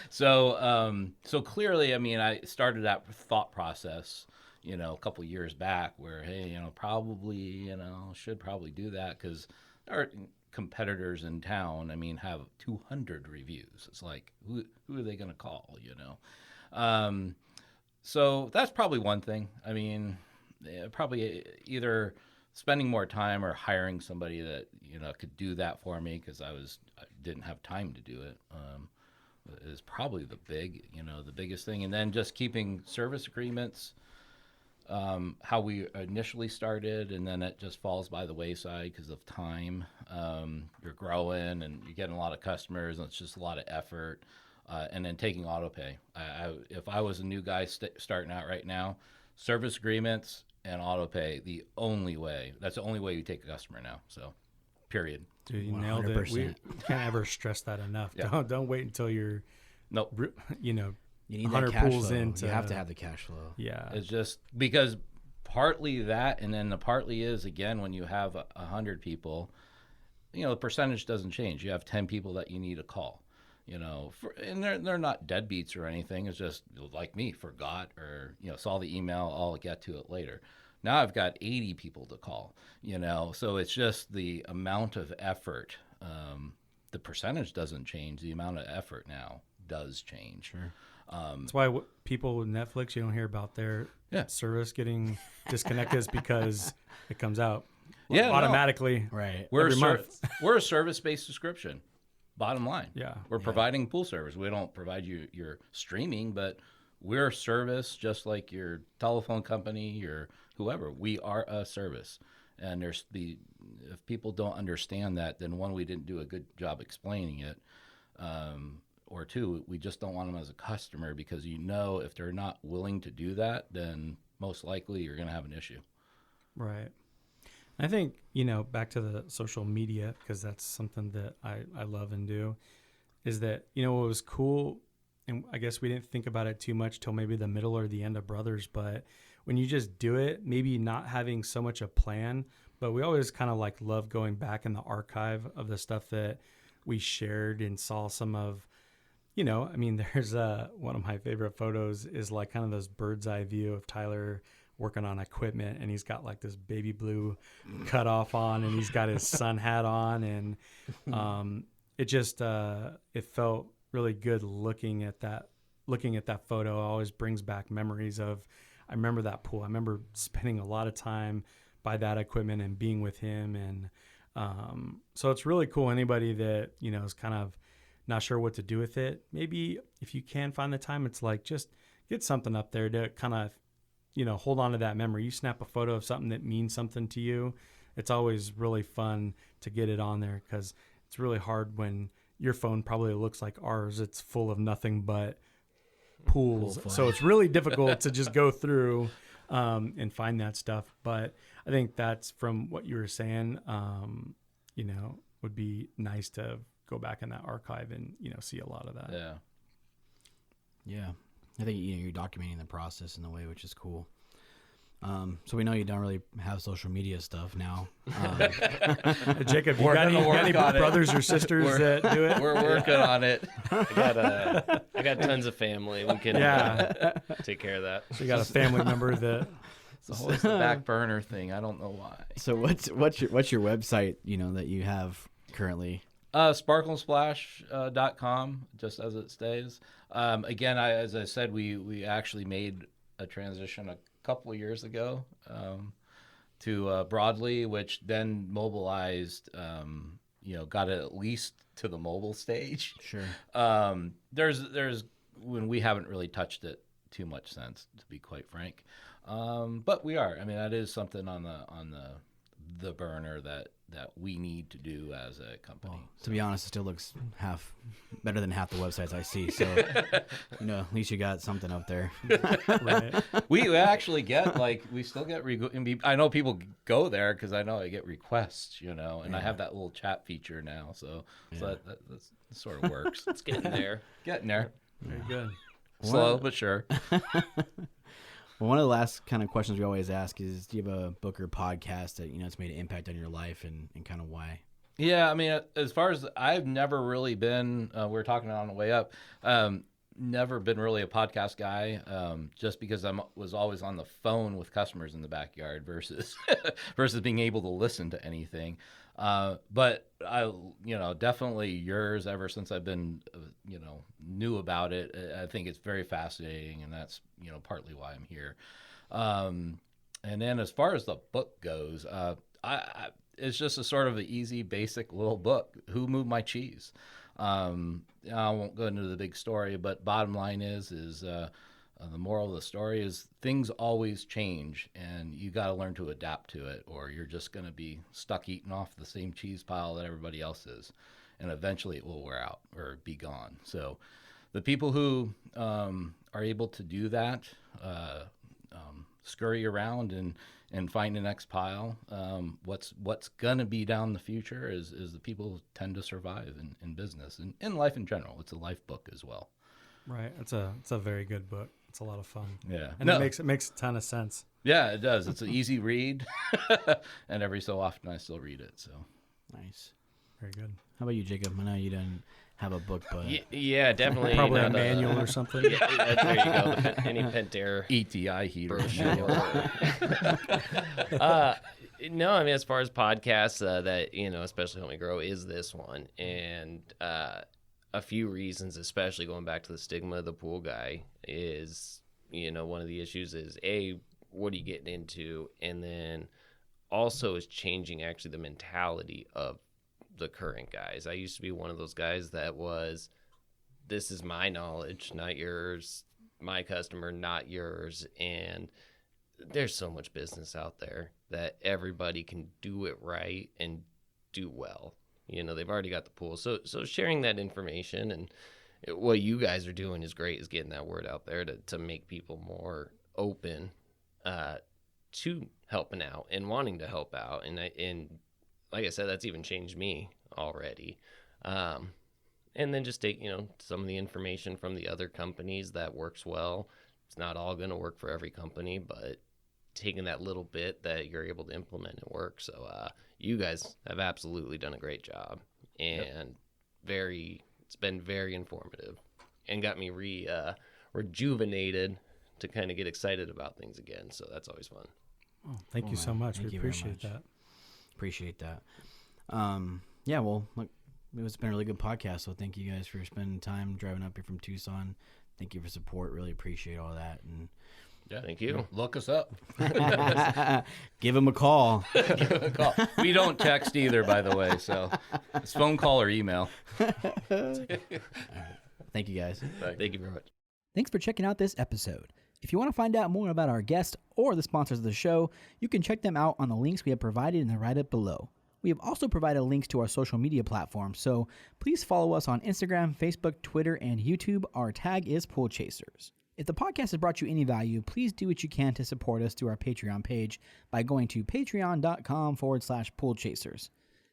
D: So clearly, I started that thought process, a couple of years back, where, hey, probably, should probably do that, because our competitors in town, have 200 reviews. It's like, who are they going to call, So that's probably one thing. Probably either spending more time or hiring somebody that, could do that for me, because I didn't have time to do it. is probably the biggest thing. And then just keeping service agreements, how we initially started, and then it just falls by the wayside because of time. You're growing and you're getting a lot of customers, and it's just a lot of effort. And then taking auto pay. If I was a new guy starting out right now, service agreements and auto pay, that's the only way you take a customer now. So, period.
C: Dude, you nailed it. We can't ever stress that enough. Yeah. Don't wait until you're, you
A: need
C: 100
A: that cash
C: pools
A: flow.
C: into.
A: You have to have the cash flow.
C: Yeah.
D: It's just because partly that, and then the partly is, again, when you have 100 people, the percentage doesn't change. You have 10 people that you need to call. And they're not deadbeats or anything. It's just like me, forgot or, saw the email, I'll get to it later. Now I've got 80 people to call, so it's just the amount of effort. The percentage doesn't change. The amount of effort now does change.
C: Sure. That's why people with Netflix, you don't hear about their service getting disconnected is because it comes out automatically.
A: No. Right.
D: We're a service-based subscription. Bottom line.
C: Yeah.
D: We're providing pool service. We don't provide you your streaming, but we're a service just like your telephone company or whoever. We are a service. And if people don't understand that, then one, we didn't do a good job explaining it. Or two, we just don't want them as a customer because if they're not willing to do that, then most likely you're going to have an issue.
C: Right. I think, back to the social media, because that's something that I love and do, is that, what was cool, and I guess we didn't think about it too much till maybe the middle or the end of Brothers, but when you just do it, maybe not having so much a plan, but we always kind of love going back in the archive of the stuff that we shared and saw some of, there's one of my favorite photos is kind of this bird's eye view of Tyler working on equipment, and he's got this baby blue cutoff on, and he's got his sun hat on, and it just it felt really good looking at that photo. It always brings back memories of, I remember that pool. I remember spending a lot of time by that equipment and being with him, and so it's really cool. Anybody that is kind of not sure what to do with it, maybe if you can find the time, it's just get something up there to kind of hold on to that memory. You snap a photo of something that means something to you. It's always really fun to get it on there because it's really hard when your phone probably looks like ours. It's full of nothing but pools. So it's really difficult to just go through and find that stuff. But I think that's from what you were saying, would be nice to go back in that archive and, see a lot of that.
D: Yeah.
A: Yeah. I think you're documenting the process in a way, which is cool. So we know you don't really have social media stuff now.
C: Jacob, you got any brothers or sisters that do it?
D: We're working on it.
E: I got tons of family. We can take care of that.
C: So you got a family member that.
D: It's always the back burner thing. I don't know why.
A: So what's your website? That you have currently.
D: Sparklesplash.com, just as it stays. Again, as I said, we actually made a transition a couple of years ago to Broadly, which then mobilized, got it at least to the mobile stage.
A: Sure.
D: There's when we haven't really touched it too much since, to be quite frank. But we are. I mean, that is something on the burner that we need to do as a company.
A: Well, to be honest, it still looks better than half the websites I see. So, at least you got something up there.
C: Right.
D: We actually get we still get. I know people go there because I know I get requests, and I have that little chat feature now. So that sort of works.
E: It's getting there.
D: Getting there.
C: Very good.
D: Slow but sure.
A: Well, one of the last kind of questions we always ask is, do you have a book or podcast that, it's made an impact on your life and kind of why?
D: Yeah, I mean, as far as I've never really been, we were talking on the way up, never been really a podcast guy, just because I was always on the phone with customers in the backyard versus being able to listen to anything. But I, definitely yours ever since I've been, knew about it. I think it's very fascinating, and that's, partly why I'm here. And then as far as the book goes, it's just a sort of an easy, basic little book. Who Moved My Cheese? I won't go into the big story, but bottom line is the moral of the story is things always change, and you got to learn to adapt to it, or you're just going to be stuck eating off the same cheese pile that everybody else is, and eventually it will wear out or be gone. So the people who are able to do that, scurry around and find the next pile. What's gonna be down the future is the people who tend to survive in business and in life in general. It's a life book as well.
C: Right. It's a very good book. It's a lot of fun.
D: Yeah.
C: And it makes a ton of sense.
D: Yeah, it does. It's an easy read, and every so often I still read it. So
A: Nice.
C: Very good.
A: How about you, Jacob? I know you didn't have a book, but
E: Yeah, definitely.
C: Probably a
E: not
C: manual or something.
E: Yeah, there you go. Any Pentair
D: ETI heater.
E: No, I mean, as far as podcasts that, especially help me grow is this one. And a few reasons, especially going back to the stigma of the pool guy is, one of the issues is, A, what are you getting into? And then also is changing actually the mentality of the current guys. I used to be one of those guys that was, this is my knowledge, not yours, my customer, not yours. And there's so much business out there that everybody can do it right and do well. They've already got the pool. So sharing that information and what you guys are doing is great, is getting that word out there to make people more open to helping out and wanting to help out. And like I said, that's even changed me already. And then just take, some of the information from the other companies that works well. It's not all going to work for every company, but taking that little bit that you're able to implement and work. So you guys have absolutely done a great job, and it's been very informative and got me rejuvenated to kind of get excited about things again. So that's always fun.
C: Oh, thank you so much.
A: Thank
C: We
A: you very
C: appreciate
A: much.
C: that.
A: Appreciate that. Yeah, well, look, it's been a really good podcast, so thank you guys for spending time driving up here from Tucson. Thank you for support. Really appreciate all that. And
D: Yeah,
E: Thank you.
D: Look us up.
A: give him a call.
D: Give us a call. We don't text either, by the way, so it's phone call or email.
A: Thank you guys.
E: Thank you very much.
B: Thanks for checking out this episode. If you want to find out more about our guests or the sponsors of the show, you can check them out on the links we have provided in the write-up below. We have also provided links to our social media platforms, so please follow us on Instagram, Facebook, Twitter, and YouTube. Our tag is Pool Chasers. If the podcast has brought you any value, please do what you can to support us through our Patreon page by going to patreon.com/poolchasers.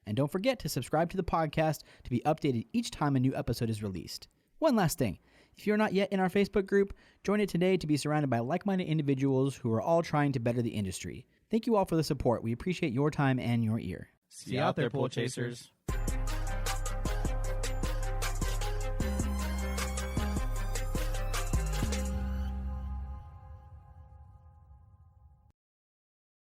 B: And don't forget to subscribe to the podcast to be updated each time a new episode is released. One last thing. If you're not yet in our Facebook group, join it today to be surrounded by like-minded individuals who are all trying to better the industry. Thank you all for the support. We appreciate your time and your ear.
E: See you out there, Pool Chasers.